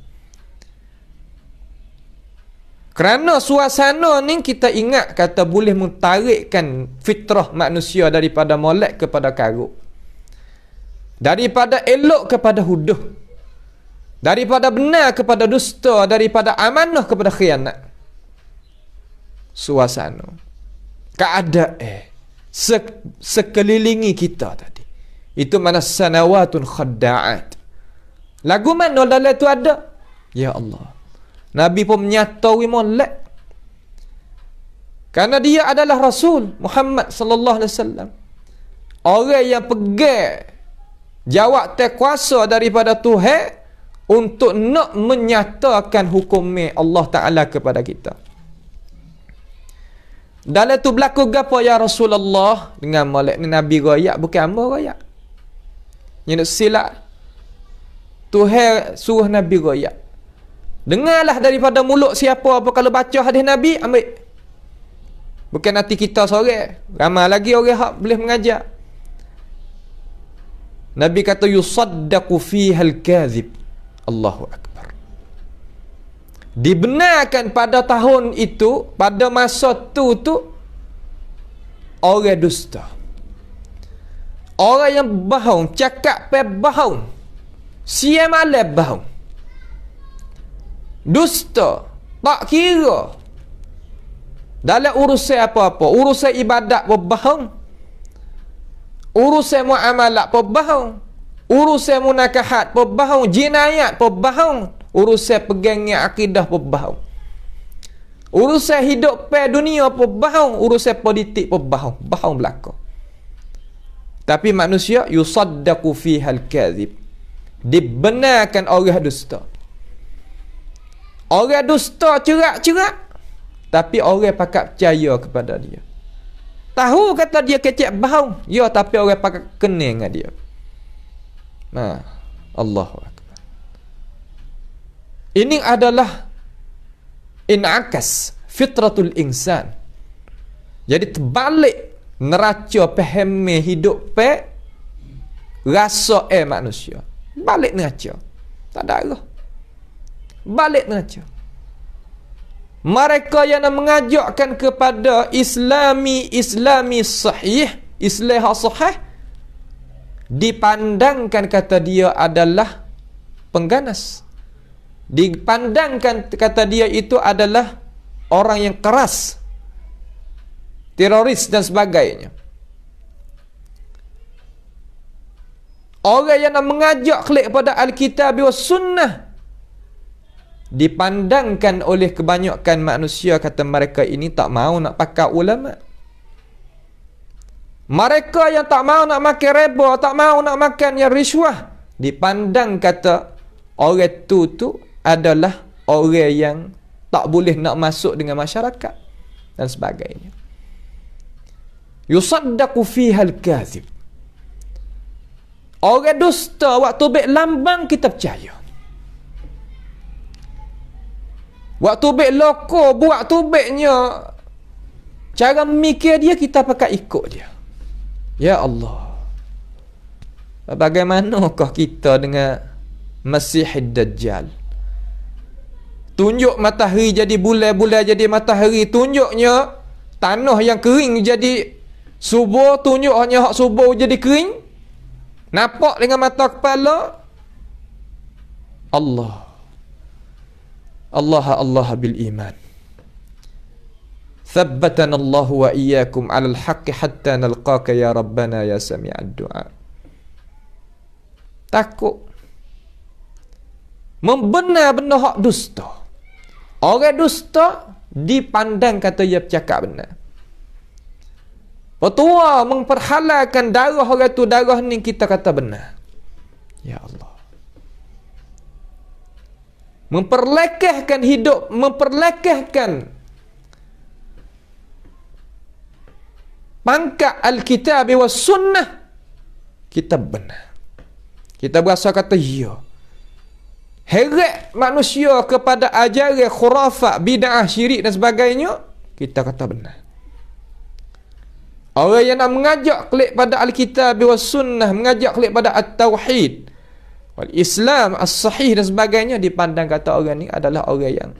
Speaker 1: Kerana suasana ni kita ingat kata boleh mentarikkan fitrah manusia daripada molek kepada karuk, daripada elok kepada huduh, daripada benar kepada dusta, daripada amanah kepada khianat. Suasana, keadaan sekelilingi kita tadi, itu mana sanawatun khadda'at. Lagu mana dalam itu ada? Ya Allah, Nabi pun menyatawi molek, kerana dia adalah Rasul Muhammad sallallahu alaihi wasallam, orang yang pegang jawab kuasa daripada Tuhan untuk nak menyatakan hukum Allah Ta'ala kepada kita. Dalam tu berlaku gapo ya Rasulullah dengan molek ni? Nabi royak bukan hamba royak. Yang nak silap, Tuhan suruh Nabi royak. Dengarlah daripada mulut siapa apa, kalau baca hadis Nabi ambil. Bukan nanti kita sore, ramai lagi orang hak boleh mengajar. Nabi kata yusaddaqu fihal kadhib. Allahu Akbar. Dibenarkan pada tahun itu, pada masa tu orang dusta, orang yang bohong, cakap pe bohong, siam malam bohong, dusta, tak kira dalam urusan apa-apa, urusan ibadat pun bohong, urusan muamalat pun bohong, urusan munakahat pun bohong, jinayat pun bohong, urusan pegangnya akidah pun bohong, urusan hidup pe dunia pun bohong, urusan politik pun bohong, bohong belaka. Tapi manusia yusaddaqu fihal kadhib, dibenarkan orang dusta. Orang dusta cerak-cerak, tapi orang pakat percaya kepada dia. Tahu kata dia kecek bohong, ya, tapi orang pakat kena dengan dia. Nah, Allahu Akbar. Ini adalah inakas fitratul insan. Jadi terbalik neraca pahami hidup pe rasa manusia. Balik neraca. Tak ada arah. Balik neraca. Mereka yang mengajakkan kepada islami sahih, Islam sahih, dipandangkan kata dia adalah pengganas. Dipandangkan kata dia itu adalah orang yang keras, teroris dan sebagainya. Orang yang mengajak kepada Alkitab wa Sunnah dipandangkan oleh kebanyakan manusia kata mereka ini tak mau nak pakai ulama. Mereka yang tak mau nak makan riba, tak mau nak makan yang riswah, dipandang kata orang tu adalah orang yang tak boleh nak masuk dengan masyarakat dan sebagainya. Yusaddaqu fiha al-kadhib. Orang dusta waktu baik lambang kita percaya. Waktu baik loko buat tubeknya, cara mikir dia kita pakai ikut dia. Ya Allah, bagaimanakah kita dengan Masih Dajjal? Tunjuk matahari jadi bulan, bulan jadi matahari. Tunjuknya tanah yang kering jadi subur. Tunjuknya hak subur jadi kering. Nampak dengan mata kepala. Allah bil iman. Thabbatana Allah wa iyyakum 'alal haqqi hatta nalqaka ya rabbana ya sami'ad du'a. Takut membenar-benar hak dusta. Orang dusta dipandang kata dia bercakap benar. Petua memperhalalkan darah orang tu, darah ni kita kata benar. Ya Allah. Memperlekehkan hidup, memperlekehkan pangkat Alkitab wa Sunnah, kita benar. Kita berasa kata ya. Heret manusia kepada ajaran khurafat, bid'ah, syirik dan sebagainya, kita kata benar. Orang yang nak mengajak kelik pada Alkitab wa Sunnah, mengajak kelik pada At-Tauhid wal Islam as-sahih dan sebagainya, dipandang kata orang ni adalah orang yang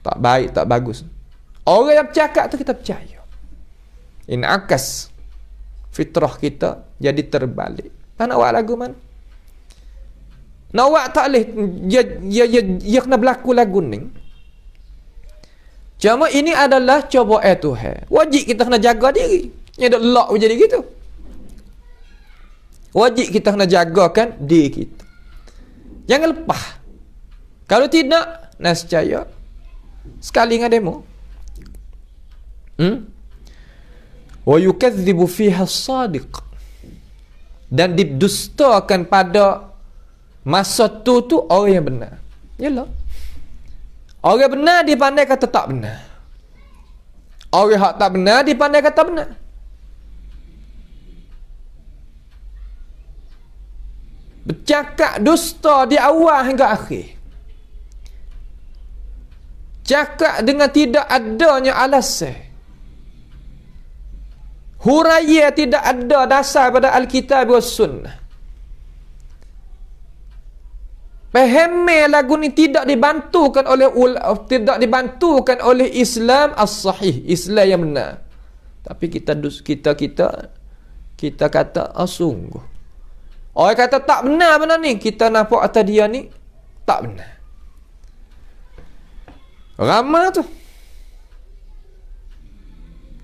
Speaker 1: tak baik, tak bagus. Orang yang bercakap tu kita percaya. Inakas fitrah kita jadi terbalik. Nak buat lagu mana? Nak buat tak boleh. Dia kena berlaku lagu ni. Cuma ini adalah cobaan Tuhan. Wajib kita kena jaga diri. Yang ada lock jadi gitu. Wajib kita kena jagakan diri kita. Jangan lepas. Kalau tidak, nescaya sekali dengan demo. Wa yukadzibu fiha as-sadiq. Dan didustakan pada masa tu orang yang benar. Yalah. Orang benar dipandai kata tak benar. Orang hak tak benar dipandai kata benar. Bercakap dusta di awal hingga akhir. Cakap dengan tidak adanya alasan. Huraya tidak ada dasar pada Alkitab dan Sunnah. Pahami lagu ni tidak dibantukan oleh Islam as-sahih, Islam yang benar. Tapi kita kata sungguh. Orang kata tak benar ni, kita nampak atas dia ni tak benar. Ramai tu.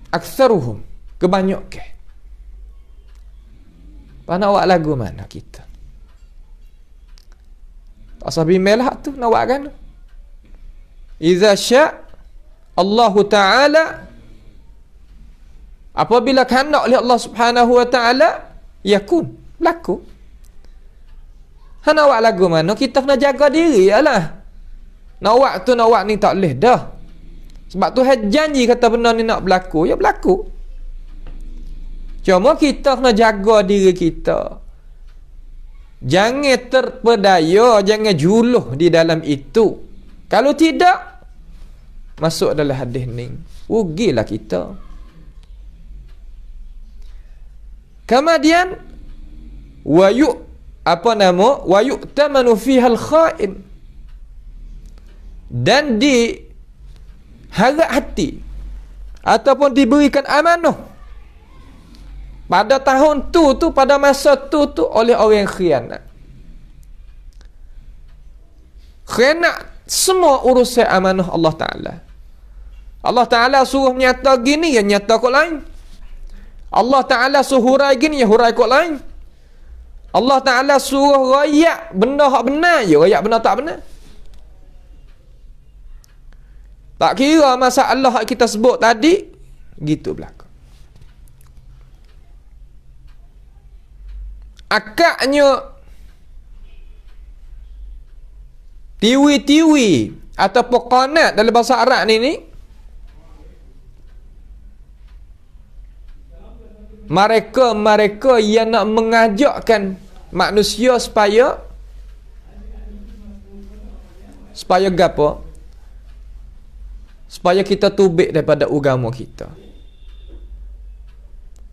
Speaker 1: Aktsaruhum, kebanyakan. Nak buat lagu mana kita? Tak sabi melah tu nak buat kan? Iza sya' Allah Ta'ala, apabila kehendak oleh Allah Subhanahu wa Ta'ala, yakun, berlaku. Nak buat lagu mana? Kita kena jaga diri lah. Nak buat ni tak boleh dah. Sebab Tuhan janji kata benda ni nak berlaku, ya berlaku. Cuma kita kena jaga diri kita. Jangan terpedaya, jangan juluh di dalam itu. Kalau tidak, masuk dalam hadis ni, rugilah kita. Kemudian wa yu'tamanu fiha al-kha'in, dan diharap hati ataupun diberikan amanah pada tahun tu pada masa tu oleh orang yang khianat. Khianat semua urusan amanah Allah Ta'ala. Allah Ta'ala suruh menyata gini, ya nyata kot lain. Allah Ta'ala suruh hurai gini, ya hurai kot lain. Allah Ta'ala suruh rayak benda hak benar, ya rayak benda tak benar. Tak kira masalah hak kita sebut tadi, gitu belaka. akaknya tiwi-tiwi ataupun qanat dalam bahasa Arab ni mereka yang nak mengajakkan manusia supaya gapo? Supaya kita tubik daripada agama kita.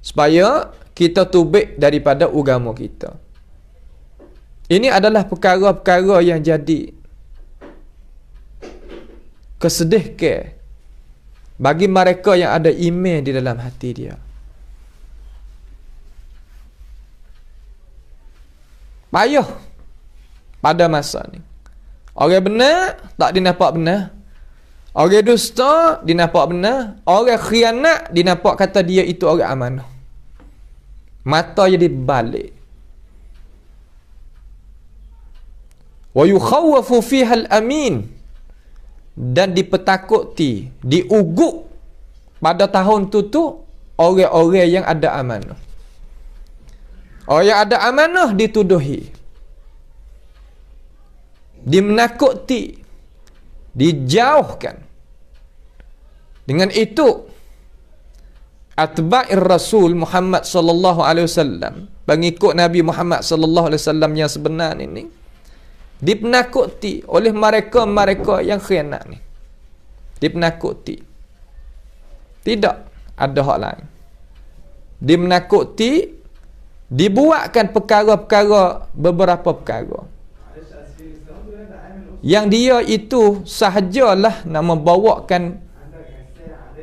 Speaker 1: Supaya kita tubik daripada agama kita. Ini adalah perkara-perkara yang jadi kesedihkan bagi mereka yang ada iman di dalam hati dia. Payah pada masa ni. Orang benar tak dinampak benar. Orang dusta dinampak benar. Orang khianat dinampak kata dia itu orang amanah. Mata jadi balik. Wa yukhawwafu fiha al-amin, dan dipetakuti, diuguk pada tahun tu orang-orang yang ada amanah. Orang yang ada amanah dituduhi, dimenakuti, dijauhkan. Dengan itu atba'ir Rasul Muhammad sallallahu alaihi wasallam, pengikut Nabi Muhammad sallallahu alaihi wasallam yang sebenar ini, dipenakuti oleh mereka yang khianat ni. Dipenakuti. Tidak ada hak lain. Dimenakuti, dibuatkan perkara-perkara, beberapa perkara yang dia itu sahajalah nak membawakan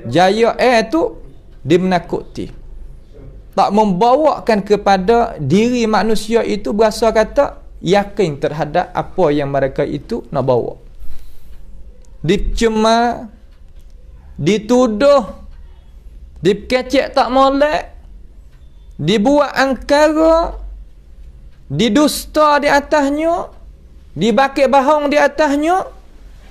Speaker 1: jaya tu, dimenakuti. Tak membawakan kepada diri manusia itu berasa kata yakin terhadap apa yang mereka itu nak bawa. Dicemar, dituduh, dikecek tak molek, dibuat angkara, didusta di atasnya, dibakit bahong di atasnya,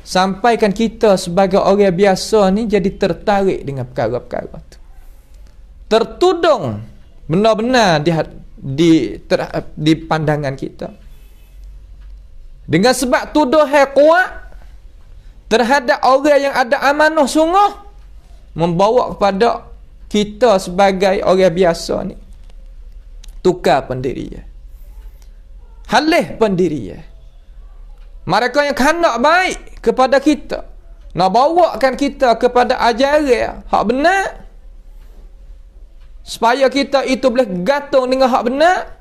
Speaker 1: sampaikan kita sebagai orang biasa ni jadi tertarik dengan perkara-perkara tu. Tertudung benar-benar di pandangan kita. Dengan sebab tuduh yang kuat terhadap orang yang ada amanah sungguh, membawa kepada kita sebagai orang biasa ni tukar pendirian, halih pendirian. Mereka yang hendak baik kepada kita, nak bawakan kita kepada ajaran hak benar, supaya kita itu boleh gantung dengan hak benar,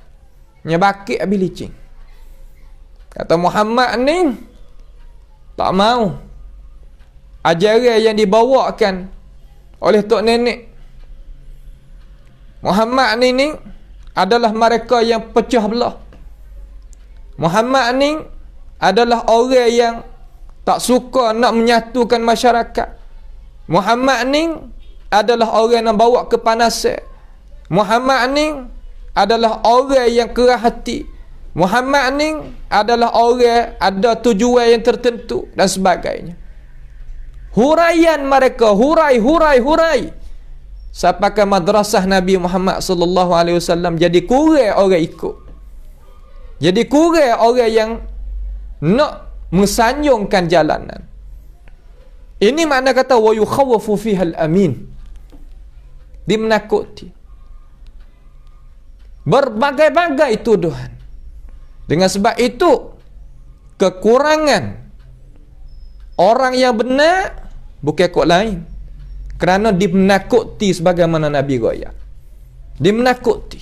Speaker 1: nyebakit habis licin. Kata Muhammad ni tak mau ajaran yang dibawakan oleh tok nenek. Muhammad ni adalah mereka yang pecah belah. Muhammad ni adalah orang yang tak suka nak menyatukan masyarakat. Muhammad ni adalah orang yang bawa kepanasan. Muhammad ni adalah orang yang keras hati. Muhammad ni adalah orang ada tujuan yang tertentu dan sebagainya. Huraian mereka, hurai. Sampai ke madrasah Nabi Muhammad sallallahu alaihi wasallam jadi kurang orang ikut. Jadi kurang orang yang nak mensanjungkan jalanan. Ini makna kata wa yukhawwafu fiha al-amin. Dimenakuti. Berbagai-bagai tuduhan. Dengan sebab itu kekurangan orang yang benar bukan kok lain, kerana dimenakuti sebagaimana Nabi raya. Dimenakuti,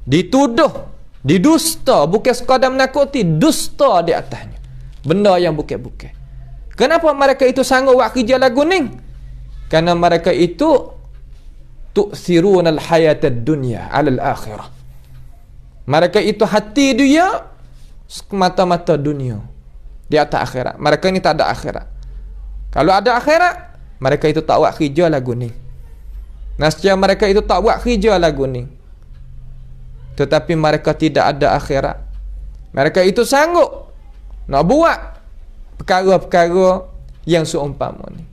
Speaker 1: dituduh, didusta, bukan sekadar menakuti, dusta di atasnya. Benda yang bukan-bukan. Kenapa mereka itu sanggup buat kerja lagu ni? Kerana mereka itu tu'thiruna al-hayatad dunya 'ala al-akhirah. Mereka itu hati dia semata-mata dunia di atas akhirat. Mereka ni tak ada akhirat. Kalau ada akhirat, mereka itu tak buat kerja lagu ni. Nascaya mereka itu tak buat kerja lagu ni. Tetapi mereka tidak ada akhirat. Mereka itu sanggup nak buat perkara-perkara yang seumpama ni.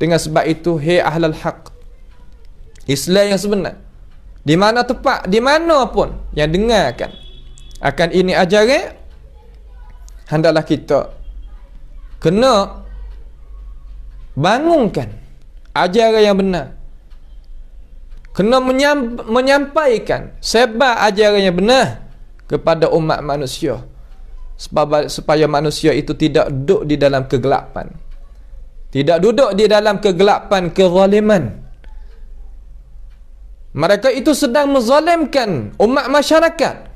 Speaker 1: Dengan sebab itu, hei ahlal haq, Islam yang sebenar, di mana tempat, di mana pun yang dengarkan akan ini ajaran, hendaklah kita kena bangunkan ajaran yang benar, kena menyampaikan sebab ajaran yang benar kepada umat manusia, supaya manusia itu tidak duduk di dalam kegelapan, tidak duduk di dalam kegelapan kezaliman. Mereka itu sedang menzalimkan umat masyarakat,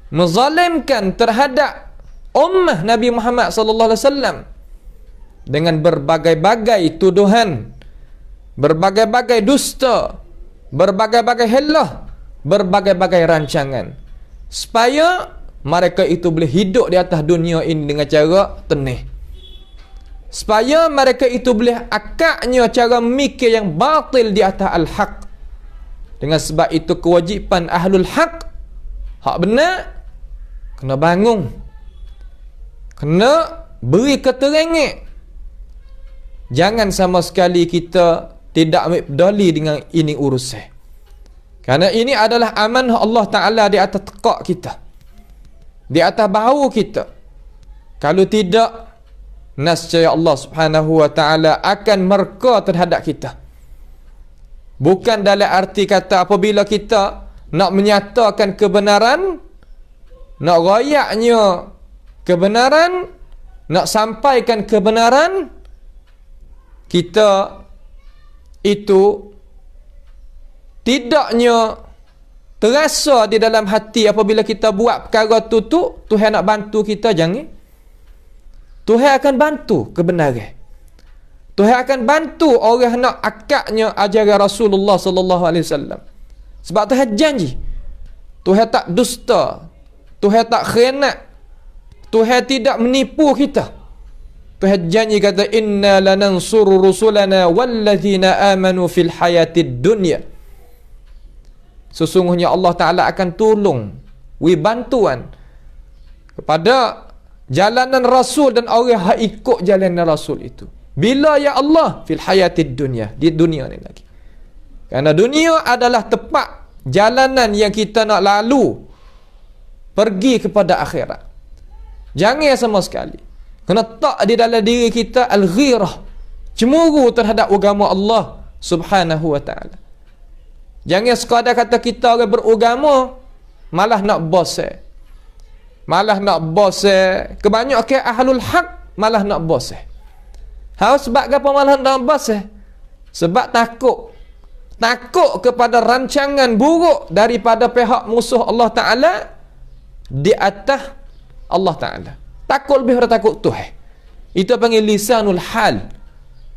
Speaker 1: menzalimkan terhadap ummah Nabi Muhammad sallallahu alaihi wasallam dengan berbagai-bagai tuduhan, berbagai-bagai dusta, berbagai-bagai helah, berbagai-bagai rancangan, supaya mereka itu boleh hidup di atas dunia ini dengan cara tenih, supaya mereka itu boleh akaknya cara mikir yang batil di atas al-haq. Dengan sebab itu kewajipan ahlul haq, hak benar, kena bangun, kena beri keterangan. Jangan sama sekali kita tidak ambil peduli dengan ini urusan, kerana ini adalah amanah Allah Ta'ala di atas tekak kita, di atas bahu kita. Kalau tidak, nascaya Allah Subhanahu Wa Ta'ala akan murka terhadap kita. Bukan dalam arti kata apabila kita nak menyatakan kebenaran, nak rayaknya kebenaran, nak sampaikan kebenaran, kita itu tidaknya terasa di dalam hati apabila kita buat perkara tu Tuhan nak bantu kita. Jangan. Tuhan akan bantu kebenaran. Tuhan akan bantu orang nak akaknya ajaran Rasulullah sallallahu alaihi wasallam. Sebab Tuhan janji, Tuhan tak dusta, Tuhan tak khianat, Tuhan tidak menipu kita. Tuhan janji kata, inna lanansuru rusulana wallazina amanu fil hayatid dunya. Sesungguhnya Allah Ta'ala akan tolong, bantuan kepada jalanan Rasul dan orang yang ikut jalanan Rasul itu. Bila ya Allah? Fil hayatid dunya, di dunia ni lagi. Kerana dunia adalah tempat jalanan yang kita nak lalu pergi kepada akhirat. Jangan sama sekali kena tak di dalam diri kita al-ghirah, cemburu terhadap agama Allah Subhanahu Wa Ta'ala. Jangan sekadar kata kita orang beragama malah nak bosan, malah nak bosan. Kebanyakan ahlul haq malah nak bosan. Sebab apa malah nak bosan? Sebab takut kepada rancangan buruk daripada pihak musuh Allah Ta'ala di atas Allah Ta'ala. Takut lebih daripada takut Tuhan. Itu panggil lisanul hal.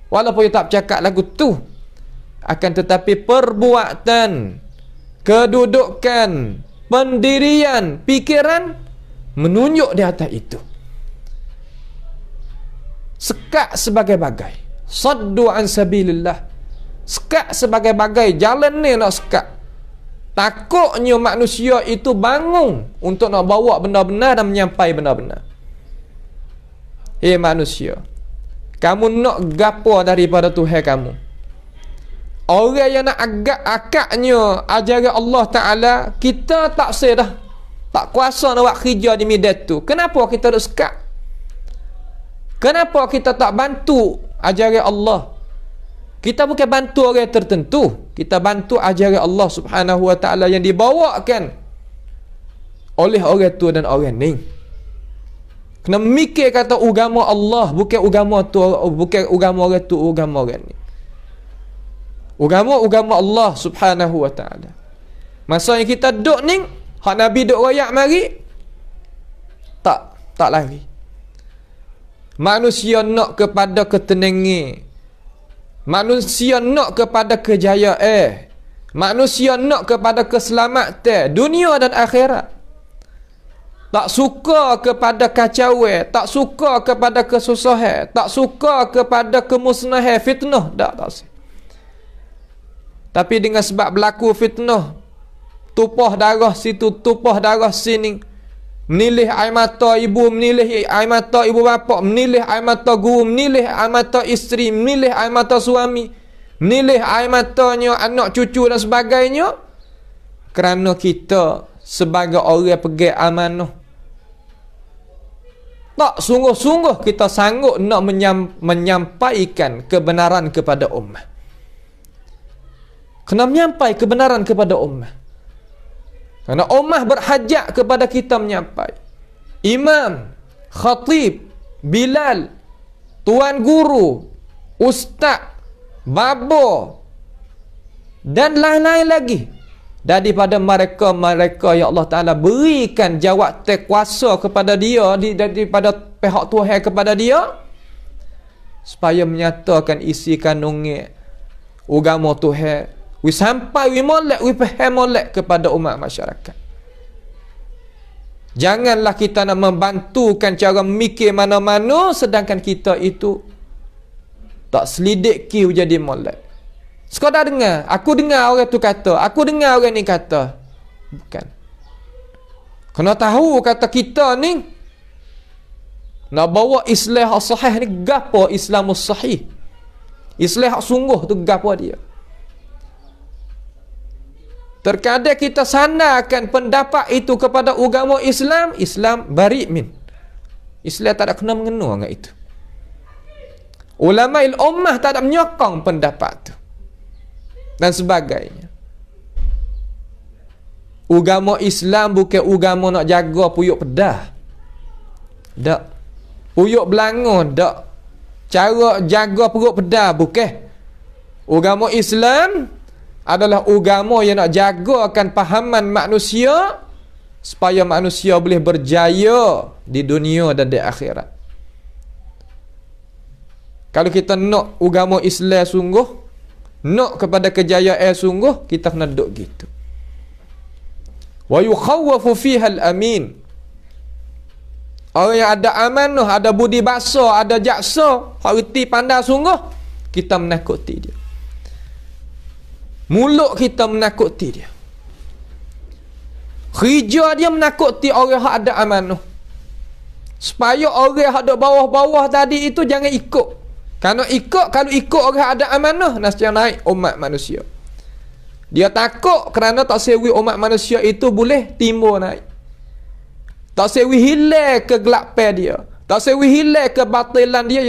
Speaker 1: Walaupun dia tak bercakap lagu tu, akan tetapi perbuatan, kedudukan, pendirian, pikiran menunjuk di atas itu. Sekat sebagai-bagai, saddu an sabilillah, sekat sebagai-bagai, jalan ni nak sekat. Takutnya manusia itu bangun untuk nak bawa benda benar dan menyampai benda benar. Manusia, kamu nak gapo daripada Tuhan kamu? Orang yang nak akaknya ajaran Allah Ta'ala, kita tak sedah, tak kuasa nak buat kerja di medan tu. Kenapa kita duk sekat? Kenapa kita tak bantu ajaran Allah? Kita bukan bantu orang tertentu, kita bantu ajaran Allah Subhanahu Wa Ta'ala yang dibawakan oleh orang tu dan orang ni. Kena mikir kata agama Allah, bukan agama tu, bukan agama orang tu, agama orang ni. Agama Allah Subhanahu Wa Ta'ala. Masa yang kita duduk ni, hak Nabi duk royak mari, tak lari. Manusia nak kepada ketenangan, manusia nak kepada kejayaan, manusia nak kepada keselamatan dunia dan akhirat. Tak suka kepada kacauan, tak suka kepada kesusahan, tak suka kepada kemusnahan, fitnah, tak. Tapi dengan sebab berlaku fitnah, tumpah darah situ, tumpah darah sini, menilih air mata ibu, menilih air mata ibu bapa, menilih air mata guru, menilih air mata isteri, menilih air mata suami, menilih air matanya anak cucu dan sebagainya, kerana kita sebagai orang pegang amanah tak sungguh-sungguh kita sanggup nak menyampaikan kebenaran kepada ummah. Kena menyampai kebenaran kepada ummah. Kerana ummah berhajat kepada kita menyampai. Imam, khatib, Bilal, tuan guru, ustaz, babo dan lain-lain lagi daripada mereka yang Allah Ta'ala berikan jawatan kuasa kepada dia daripada pihak Tuhan kepada dia supaya menyatakan isi kandungnya agama Tuhan sampai molek faham molek kepada umat masyarakat. Janganlah kita nak membantukan cara mikir mana-mana sedangkan kita itu tak selidik kiu jadi molek. Sekadar dengar, aku dengar orang tu kata, aku dengar orang ni kata. Bukan. Kena tahu kata kita ni nak bawa Islam sahih ni gapo Islamus sahih. Islam sungguh tu gapo dia. Terkadang kita sandarkan pendapat itu kepada agama Islam, Islam bari min. Islam tak ada kena mengena dengan itu. Ulama ummah tak ada menyokong pendapat tu dan sebagainya. Agama Islam bukan agama nak jaga puyuk pedah. Tak. Puyuk belanga tak. Cara jaga puyuk pedah bukan. Agama Islam adalah agama yang nak jagakan pahaman manusia supaya manusia boleh berjaya di dunia dan di akhirat. Kalau kita nak agama Islam sungguh, nak kepada kejayaan sungguh, kita kena duduk gitu. Wa yukhawwafu fiha al-amin. Orang yang ada amanah, ada budi bahasa, ada jaksa, hak reti pandai sungguh, kita menakuti dia. Mulut kita menakuti dia. Kerja dia menakuti orang yang ada amanah. Supaya orang yang ada bawah-bawah tadi itu jangan ikut. Kalau ikut orang ada amanah, nasib naik umat manusia. Dia takut kerana tak sewi umat manusia itu boleh timbul naik. Tak sewi hilang kegelapan dia. Tak sewi hilang kebatilan dia.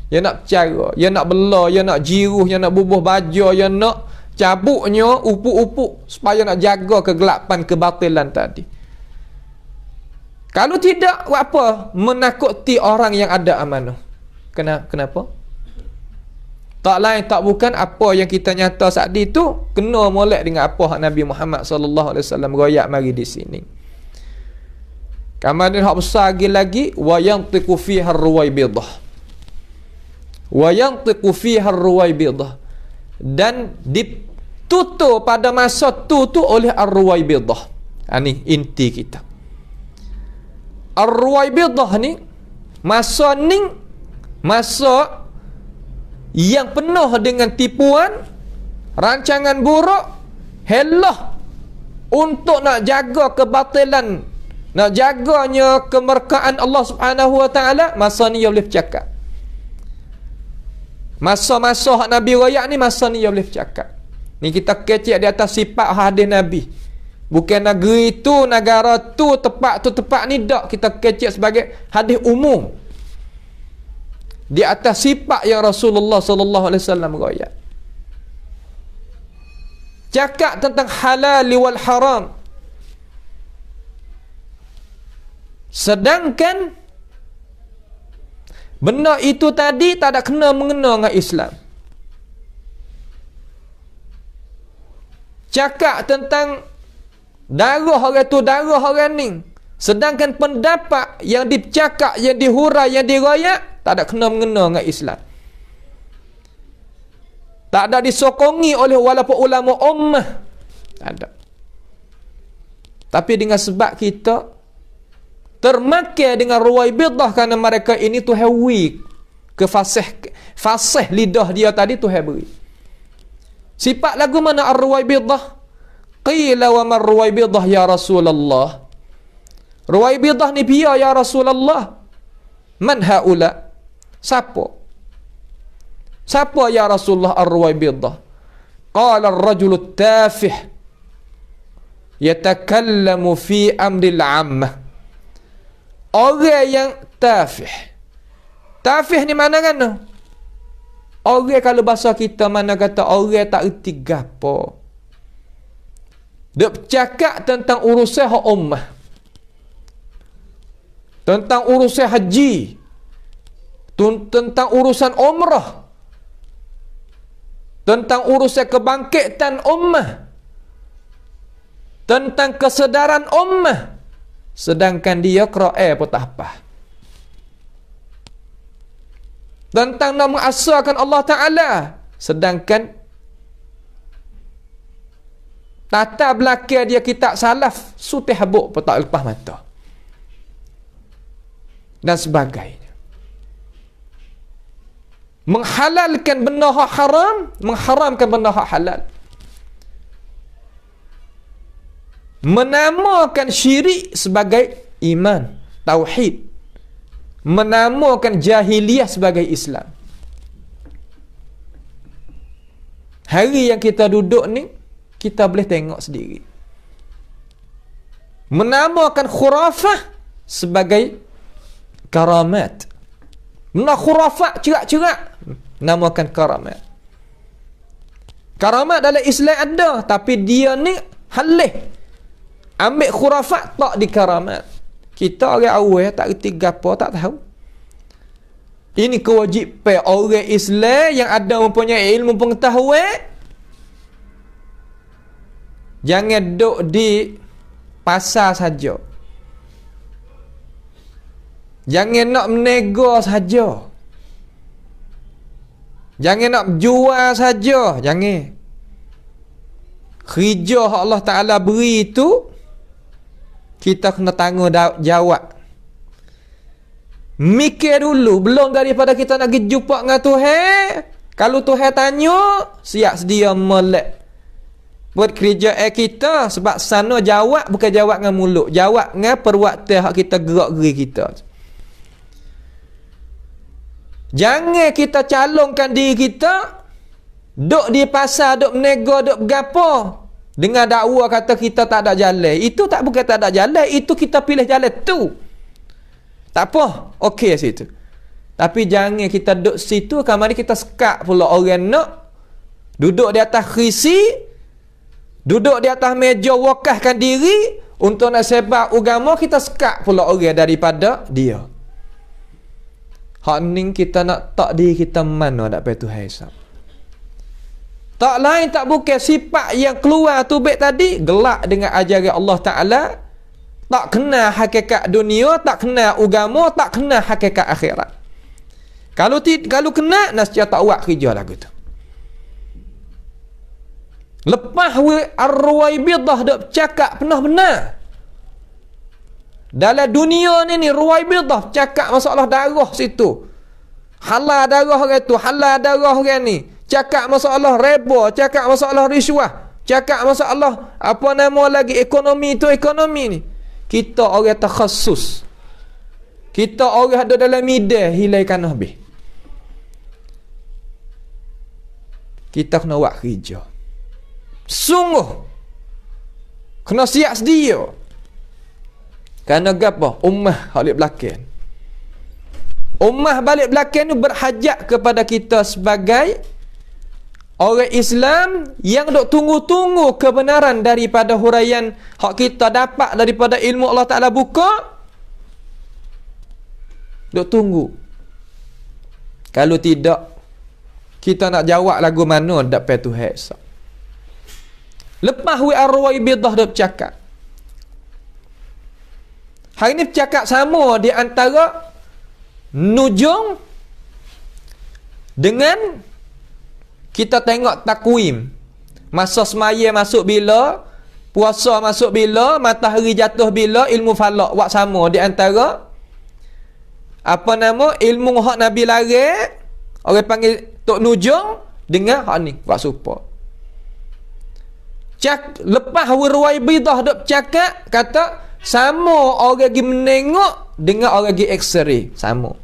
Speaker 1: Dia nak cara, dia nak bela, dia nak jiruh, dia nak bubuh baju, dia nak cabuknya upuk-upuk supaya nak jaga kegelapan kebatilan tadi. Kalau tidak, buat apa? Menakuti orang yang ada amanah. Kenapa? Tak lain tak bukan apa yang kita nyata saat itu kena molek dengan apa Nabi Muhammad sallallahu alaihi wasallam royak mari di sini. Kemudian hak besar lagi wa yantiqu fiha ar-ruwaibidah. Wa yantiqu fiha ar-ruwaibidah dan ditutur pada masa tu oleh ar-ruwaibidah. Ini inti kita. Ar-ruwaibidah ni masa yang penuh dengan tipuan, rancangan buruk, helah untuk nak jaga kebatilan, nak jaganya kemerkaan Allah Subhanahu wa taala, masa ni dia boleh bercakap. Masa-masa Nabi royak ni, masa ni dia boleh bercakap. Ni kita kecek di atas sifat hadis Nabi. Bukan negeri tu, negara tu, tempat ni tak. Kita kecek sebagai hadis umum. Di atas sifat yang Rasulullah sallallahu alaihi wasallam royak. Cakap tentang halal wal haram. Sedangkan benda itu tadi tak ada kena mengena dengan Islam. Cakap tentang darah orang tu, darah orang ni. Sedangkan pendapat yang dicakap, yang dihurai, yang diroyak tak ada kena mengena dengan Islam. Tak ada disokongi oleh walaupun ulama ummah. Tak ada. Tapi dengan sebab kita termakan dengan ruwaibidah kerana mereka ini Tuhan weak ke fasih lidah dia tadi Tuhan beri. Sifat lagu mana ar-ruwaibidah? Qila wa man ruwaibidah ya Rasulullah. Ruwaibidah ni biar ya Rasulullah. Man haula? Siapa ya Rasulullah ar-ruwaibidah? Qala ar-rajulu tafih yatakallamu fi amril ammah. Orang yang tafih. Tafih ni mana kan? Orang kalau bahasa kita mana kata orang tak erti gapo. Dia bercakap tentang urusan hak ummah. Tentang urusan haji. Tentang urusan umrah. Tentang urusan kebangkitan ummah. Tentang kesedaran ummah. Sedangkan dia Quran pun tak apa. Tentang nak mengasahkan Allah Ta'ala. Sedangkan tata belakang dia kitab salaf sutih habuk pun tak lepas mata. Dan sebagainya. Menghalalkan benda hak haram, mengharamkan benda hak halal. Menamakan syirik sebagai iman, tauhid. Menamakan jahiliyah sebagai Islam. Hari yang kita duduk ni, kita boleh tengok sendiri. Menamakan khurafah sebagai karamat. Benda khurafat cerak-cerak, namakan karamat. Karamat dalam Islam ada, tapi dia ni halih. Ambil khurafat tak di karamat. Kita orang awal tak reti gapo, tak tahu. Ini kewajipan orang Islam yang ada mempunyai ilmu pengetahuan. Jangan duduk di pasar saja. Jangan nak menego saja. Jangan nak jual saja. Jangan. Kerja Allah Ta'ala beri itu, kita kena tanggungjawab. Mikir dulu. Belum daripada kita nak pergi jumpa dengan Tuhan. Kalau Tuhan tanya, siap sedia melek. Buat kerja kita. Sebab sana jawab bukan jawab dengan mulut. Jawab dengan perbuatan hak kita gerak-geri kita. Jangan kita calonkan diri kita duk di pasar, duk menego, duk bergapo dengan dakwa kata kita tak ada jalan. Itu tak bukan tak ada jalan, itu kita pilih jalan tu. Tak apa, okey situ. Tapi jangan kita duduk situ, kamari kita sekat pula orang nak duduk di atas khisi, duduk di atas meja wakahkan diri untuk nak sebab agama, kita sekat pula orang daripada dia. Hak ni kita nak tak diri kita mana nak pergi Tuhan Hisab. Tak lain tak bukan sifat yang keluar tu baik tadi, gelak dengan ajaran Allah Ta'ala, tak kenal hakikat dunia, tak kenal agama, tak kenal hakikat akhirat. Kalau kena, nascaya tak buat kerja lagu tu. Lepas Ar-Ruwaibidah duk cakap pernah benar. Dalam dunia ni Ruwaibidah cakap masalah darah situ. Halal darah orang tu, halal darah orang ni. Cakap masalah reba, cakap masalah riswah, cakap masalah apa nama lagi ekonomi tu ekonomi ni. Kita orang takhasus. Kita orang ada dalam media hilaikan habis. Kita kena buat kerja. Sungguh kena siap sedia. Kerana gapo? Ummah balik belakang. Ummah balik belakang ni berhajat kepada kita sebagai orang Islam yang dok tunggu-tunggu kebenaran daripada huraian hak kita dapat daripada ilmu Allah Ta'ala buka. Dok tunggu. Kalau tidak, kita nak jawab lagu mana dak pai Tuhan. Lepas Ar-Ruwaibidah dok bercakap. Hari ni bercakap sama di antara nujung dengan kita tengok takwim. Masa semaya masuk bila, puasa masuk bila, matahari jatuh bila, ilmu falak buat sama di antara apa nama ilmu hak Nabi larang, orang panggil tok nujung dengan hak ni buat serupa. Lepas Ruwaibidah dok bercakap kata sama orang pergi menengok dengan orang pergi x-ray. Sama.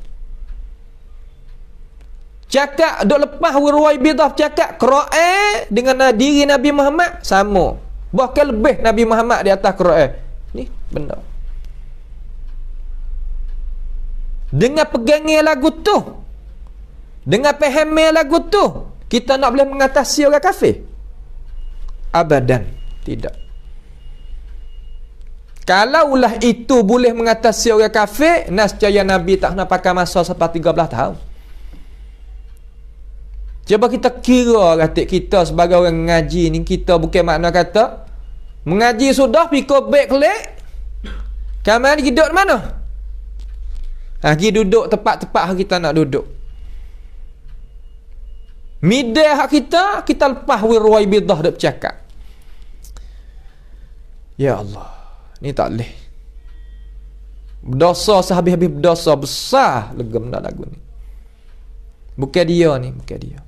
Speaker 1: Cakap duk lepas Ruwaibidah cakap Quran dengan diri Nabi Muhammad sama. bahkan lebih Nabi Muhammad di atas Quran. Ni benar. Dengan pegangnya lagu tu, dengan pahamnya lagu tu, kita nak boleh mengatasi orang kafir? Abadan tidak. Kalaulah itu boleh mengatasi orang kafir, nescaya Nabi tak nak pakai masa sampai 13 tahun. Cuba kita kira kata kita sebagai orang mengaji ni, kita bukan makna kata mengaji sudah pikir baik kelik, kamu ni duduk mana? Pergi duduk tempat-tempat kita nak duduk. Midah hak kita lepas wirwai bidah duk bercakap. Ya Allah, ni tak boleh. Berdosa sehabis-habis berdosa besar legam nak lagu ni. Bukan dia ni, bukan dia.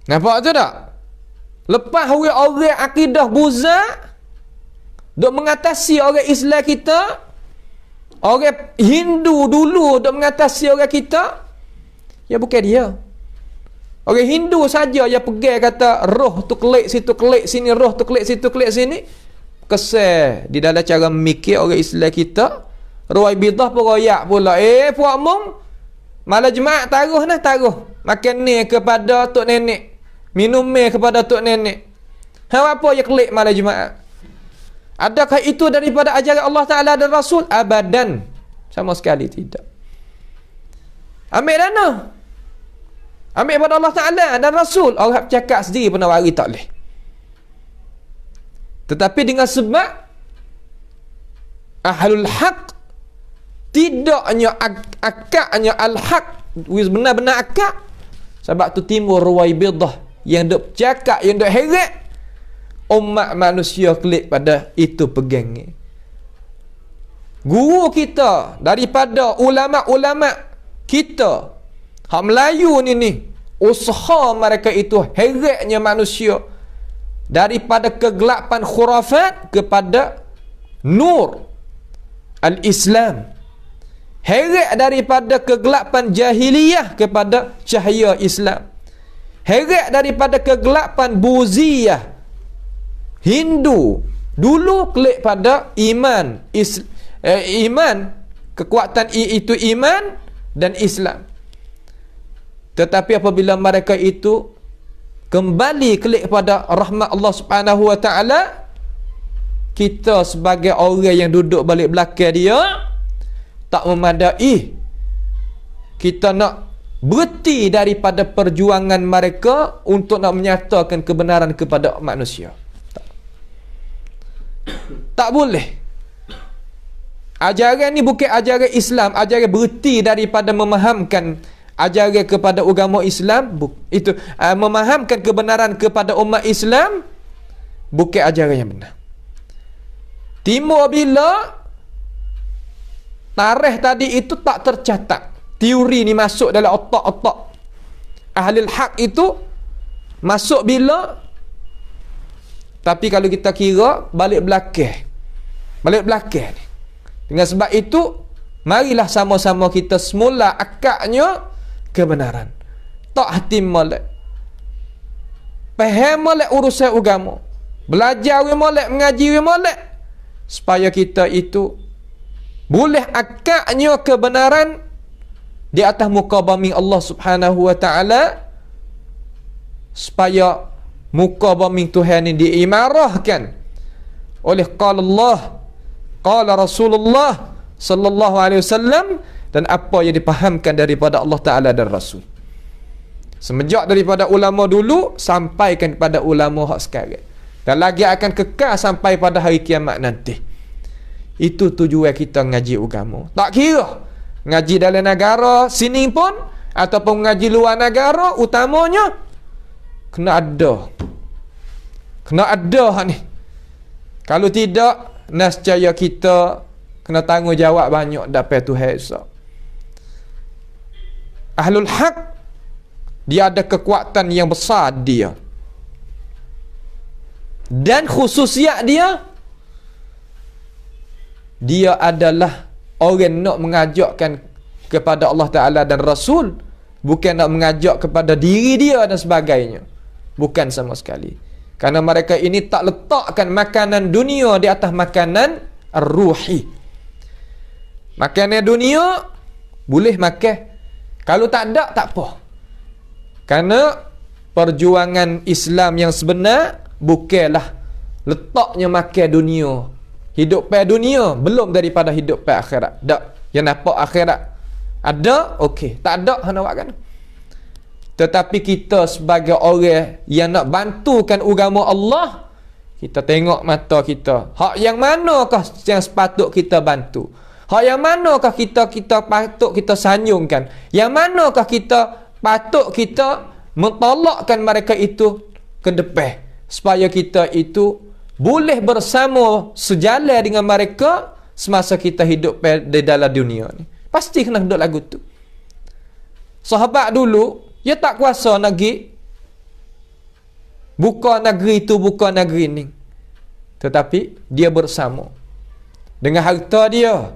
Speaker 1: Nampak tu tak? Lepas orang akidah buzak duk mengatasi orang Islam kita, orang Hindu dulu duk mengatasi orang kita, ya bukan dia. Orang Hindu saja yang pegang kata roh tu kelik situ kelik sini, roh tu kelik situ kelik sini. Kesal di dalam cara memikir orang Islam kita. Ruai bidah pun royak pula. Puak mum, malah jemaah taruh. Makan ni kepada tok nenek, minum ni kepada tok nenek. Apa yang kelik malah jemaah? Adakah itu daripada ajaran Allah Ta'ala dan Rasul? Abadan. Sama sekali tidak. Ambil dana, ambil pada Allah Ta'ala dan Rasul. Orang cakap sendiri pernah wari tak boleh. Tetapi dengan sebab ahlul haq, tidaknya akaknya al-haq, benar-benar akak, sebab tu timbul ruwai bidah yang duk cakap, yang duk heret, umat manusia klik pada itu pegangnya. Guru kita daripada ulama-ulama kita hak Melayu ni usaha mereka itu heretnya manusia daripada kegelapan khurafat kepada nur al-Islam, heret daripada kegelapan jahiliyah kepada cahaya Islam, heret daripada kegelapan buziyah Hindu dulu klik pada iman, iman, kekuatan itu iman dan Islam. Tetapi apabila mereka itu kembali klik pada rahmat Allah Subhanahu wa taala, kita sebagai orang yang duduk balik belakang dia tak memadai. Kita nak berhenti daripada perjuangan mereka untuk nak menyatakan kebenaran kepada manusia. Tak boleh. Ajaran ni bukan ajaran Islam, ajaran berhenti daripada memahamkan ajaran kepada agama Islam, itu memahamkan kebenaran kepada umat Islam, bukan ajaran yang benar. Timur bila tarikh tadi itu tak tercatat, teori ni masuk dalam otak-otak ahli hak itu masuk bila, tapi kalau kita kira balik belakang ni. Dengan sebab itu marilah sama-sama kita semula akaknya kebenaran. Tak hati molek, faham molek urusan agama, belajar molek, mengaji molek, supaya kita itu boleh akaknya kebenaran di atas muka bumi Allah Subhanahu wa taala, supaya muka bumi Tuhan ini diimarahkan oleh qala Allah, qala Rasulullah sallallahu alaihi wasallam, dan apa yang dipahamkan daripada Allah Ta'ala dan Rasul. Semenjak daripada ulama dulu sampaikan kepada ulama hak sekarang, dan lagi akan kekal sampai pada hari kiamat nanti. Itu tujuan kita ngaji agama. Tak kira ngaji dalam negara sini pun ataupun ngaji luar negara, utamanya kena ada ni. Kalau tidak, nescaya kita kena tanggungjawab banyak dapat Tuhan esok. Ahlul haq, dia ada kekuatan yang besar dia, dan khususiat dia adalah orang nak mengajakkan kepada Allah Ta'ala dan Rasul, bukan nak mengajak kepada diri dia dan sebagainya. Bukan sama sekali. Karena mereka ini tak letakkan makanan dunia di atas makanan ruhi. Makanan dunia boleh makan, kalau tak ada tak apa. Karena perjuangan Islam yang sebenar bukanlah letaknya makan dunia, hidup pada dunia belum daripada hidup pada akhirat. Tak, yang nampak akhirat ada, okey, tak ada hana buat kan. Tetapi kita sebagai orang yang nak bantukan agama Allah, kita tengok mata kita, hak yang manakah yang sepatut kita bantu, hak yang manakah kita patut kita sanjungkan, yang manakah kita patut kita mentolakkan mereka itu ke depan, supaya kita itu boleh bersama sejalan dengan mereka semasa kita hidup di dalam dunia ni. Pasti kena duduk lagu tu. Sahabat dulu, dia tak kuasa nak pergi buka negeri tu, buka negeri ni, tetapi dia bersama dengan harta dia,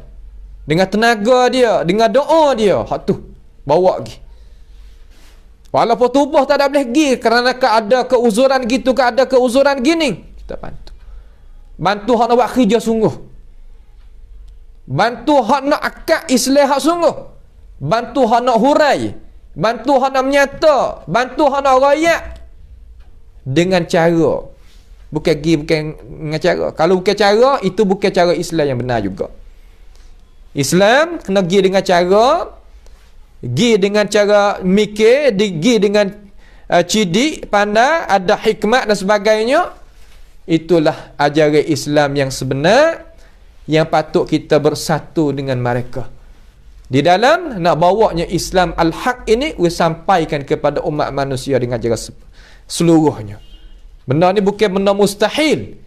Speaker 1: dengan tenaga dia, dengan doa dia, hak tu bawa pergi. Walaupun tubuh tak ada boleh pergi kerana ada keuzuran gitu, ada keuzuran gini, kita bantu hak nak buat kerja sungguh, bantu hak nak akad Islam hak sungguh, bantu hak nak hurai, bantu hak nak menyata, bantu hak nak rakyat dengan cara bukan dengan cara. Kalau bukan cara, itu bukan cara Islam yang benar juga. Islam kena pergi dengan cara, pergi dengan cara mikir, pergi dengan cidik, pandai, ada hikmat dan sebagainya. Itulah ajaran Islam yang sebenar, yang patut kita bersatu dengan mereka. Di dalam nak bawanya Islam al-haq ini, sampaikan kepada umat manusia dengan cara seluruhnya. Benda ni bukan benda mustahil.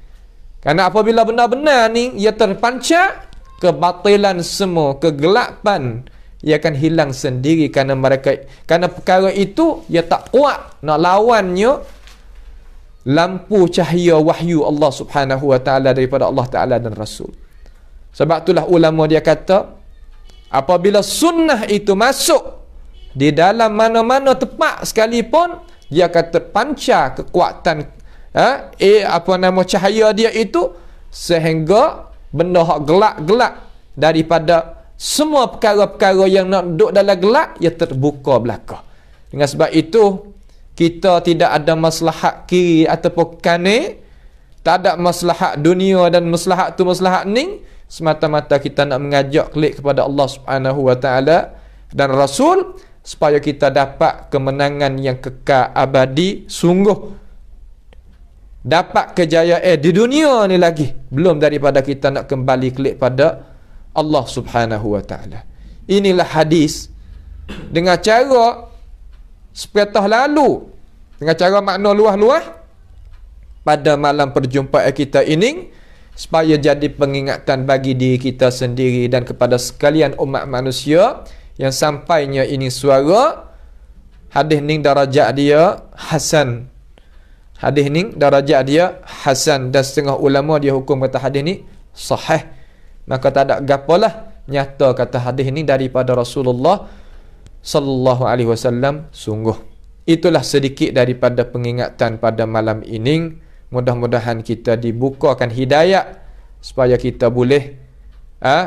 Speaker 1: Karena apabila benar-benar ni ia terpancar, kebatilan semua, kegelapan, ia akan hilang sendiri. Kerana perkara itu ia tak kuat nak lawannya lampu cahaya wahyu Allah Subhanahu wa taala daripada Allah Taala dan Rasul. Sebab itulah ulama dia kata, apabila sunnah itu masuk di dalam mana-mana tempat sekalipun, dia akan terpancar kekuatan cahaya dia itu, sehingga benda hak gelap-gelap daripada semua perkara-perkara yang nak duduk dalam gelap, ia terbuka belakang. Dengan sebab itu, kita tidak ada maslahat kiri ataupun kanan, tak ada maslahat dunia dan maslahat tu maslahat ni, semata-mata kita nak mengajak klik kepada Allah Subhanahu wa taala dan Rasul, supaya kita dapat kemenangan yang kekal abadi, sungguh dapat kejayaan di dunia ni lagi, belum daripada kita nak kembali klik pada Allah Subhanahu wa taala. Inilah hadis dengan cara sepatah lalu, dengan cara makna luah-luah pada malam perjumpaan kita ini, supaya jadi pengingatan bagi diri kita sendiri dan kepada sekalian umat manusia yang sampainya ini suara hadis ni darajat dia hasan. Hadis ni darajat dia hasan, dan setengah ulama dia hukum kata hadis ni sahih. Maka tak ada gapalah, nyata kata hadis ni daripada Rasulullah sallallahu alaihi wasallam sungguh. Itulah sedikit daripada pengingatan pada malam ini. Mudah-mudahan kita dibukakan hidayah supaya kita boleh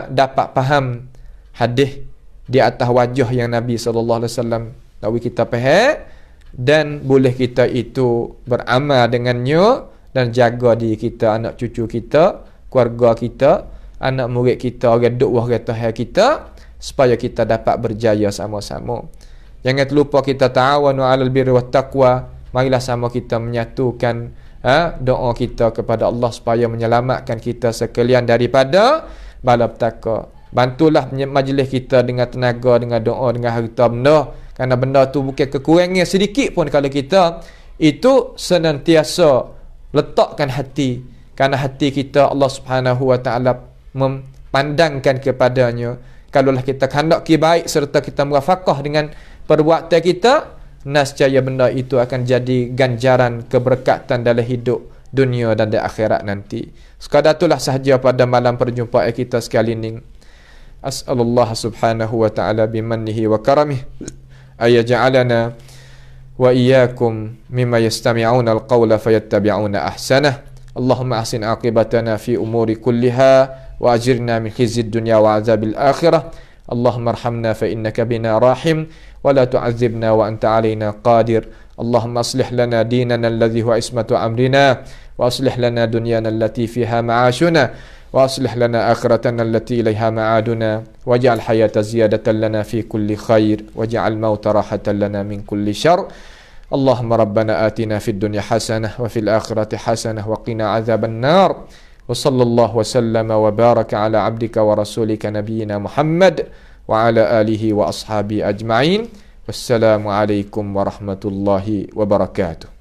Speaker 1: dapat faham hadis di atas wajah yang Nabi sallallahu alaihi wasallam nak kita faham, dan boleh kita itu beramal dengannya dan jaga diri kita, anak cucu kita, keluarga kita, anak murid kita, orang duk orang Tuhan kita, supaya kita dapat berjaya sama-sama. Jangan terlupa kita ta'awanu 'alal birri wat taqwa. Marilah sama kita menyatukan doa kita kepada Allah supaya menyelamatkan kita sekalian daripada bala petaka. Bantulah majlis kita dengan tenaga, dengan doa, dengan harta benda, kerana benda tu bukan kekurangan sedikit pun kalau kita itu senantiasa letakkan hati, kerana hati kita Allah Subhanahu wa taala memandangkan kepadanya. Kalaulah kita khandaki baik serta kita muwafaqah dengan perbuatan kita, nescaya benda itu akan jadi ganjaran keberkatan dalam hidup dunia dan di akhirat nanti. Sekadar itulah sahaja pada malam perjumpaan kita sekali ini. As'alullah subhanahu wa ta'ala bimannihi wa karamih ayaj'alana wa iyyakum mimma yastami'una al-qawla fayattabi'una ahsanah. Allahumma ahsin aqibatana fi umuri kulliha wa ajirna min khizyid dunya wa azabil akhirah. Allahumma arhamna fa innaka bina rahim wa la tu'adzibna wa anta alaina qadir. Allahumma aslih lana dinana alladhi huwa ismatu amrina wa aslih lana dunyana allati fiha ma'ashuna وأصلح لنا آخرتنا التي إليها معادنا واجعل حياة زيادة لنا في كل خير واجعل الموت راحة لنا من كل شر. اللهم ربنا آتنا في الدنيا حسنة وفي الآخرة حسنة وقنا عذاب النار. وصلى الله وسلم وبارك على عبدك ورسولك نبينا محمد وعلى آله وأصحابه أجمعين. والسلام عليكم ورحمة الله وبركاته.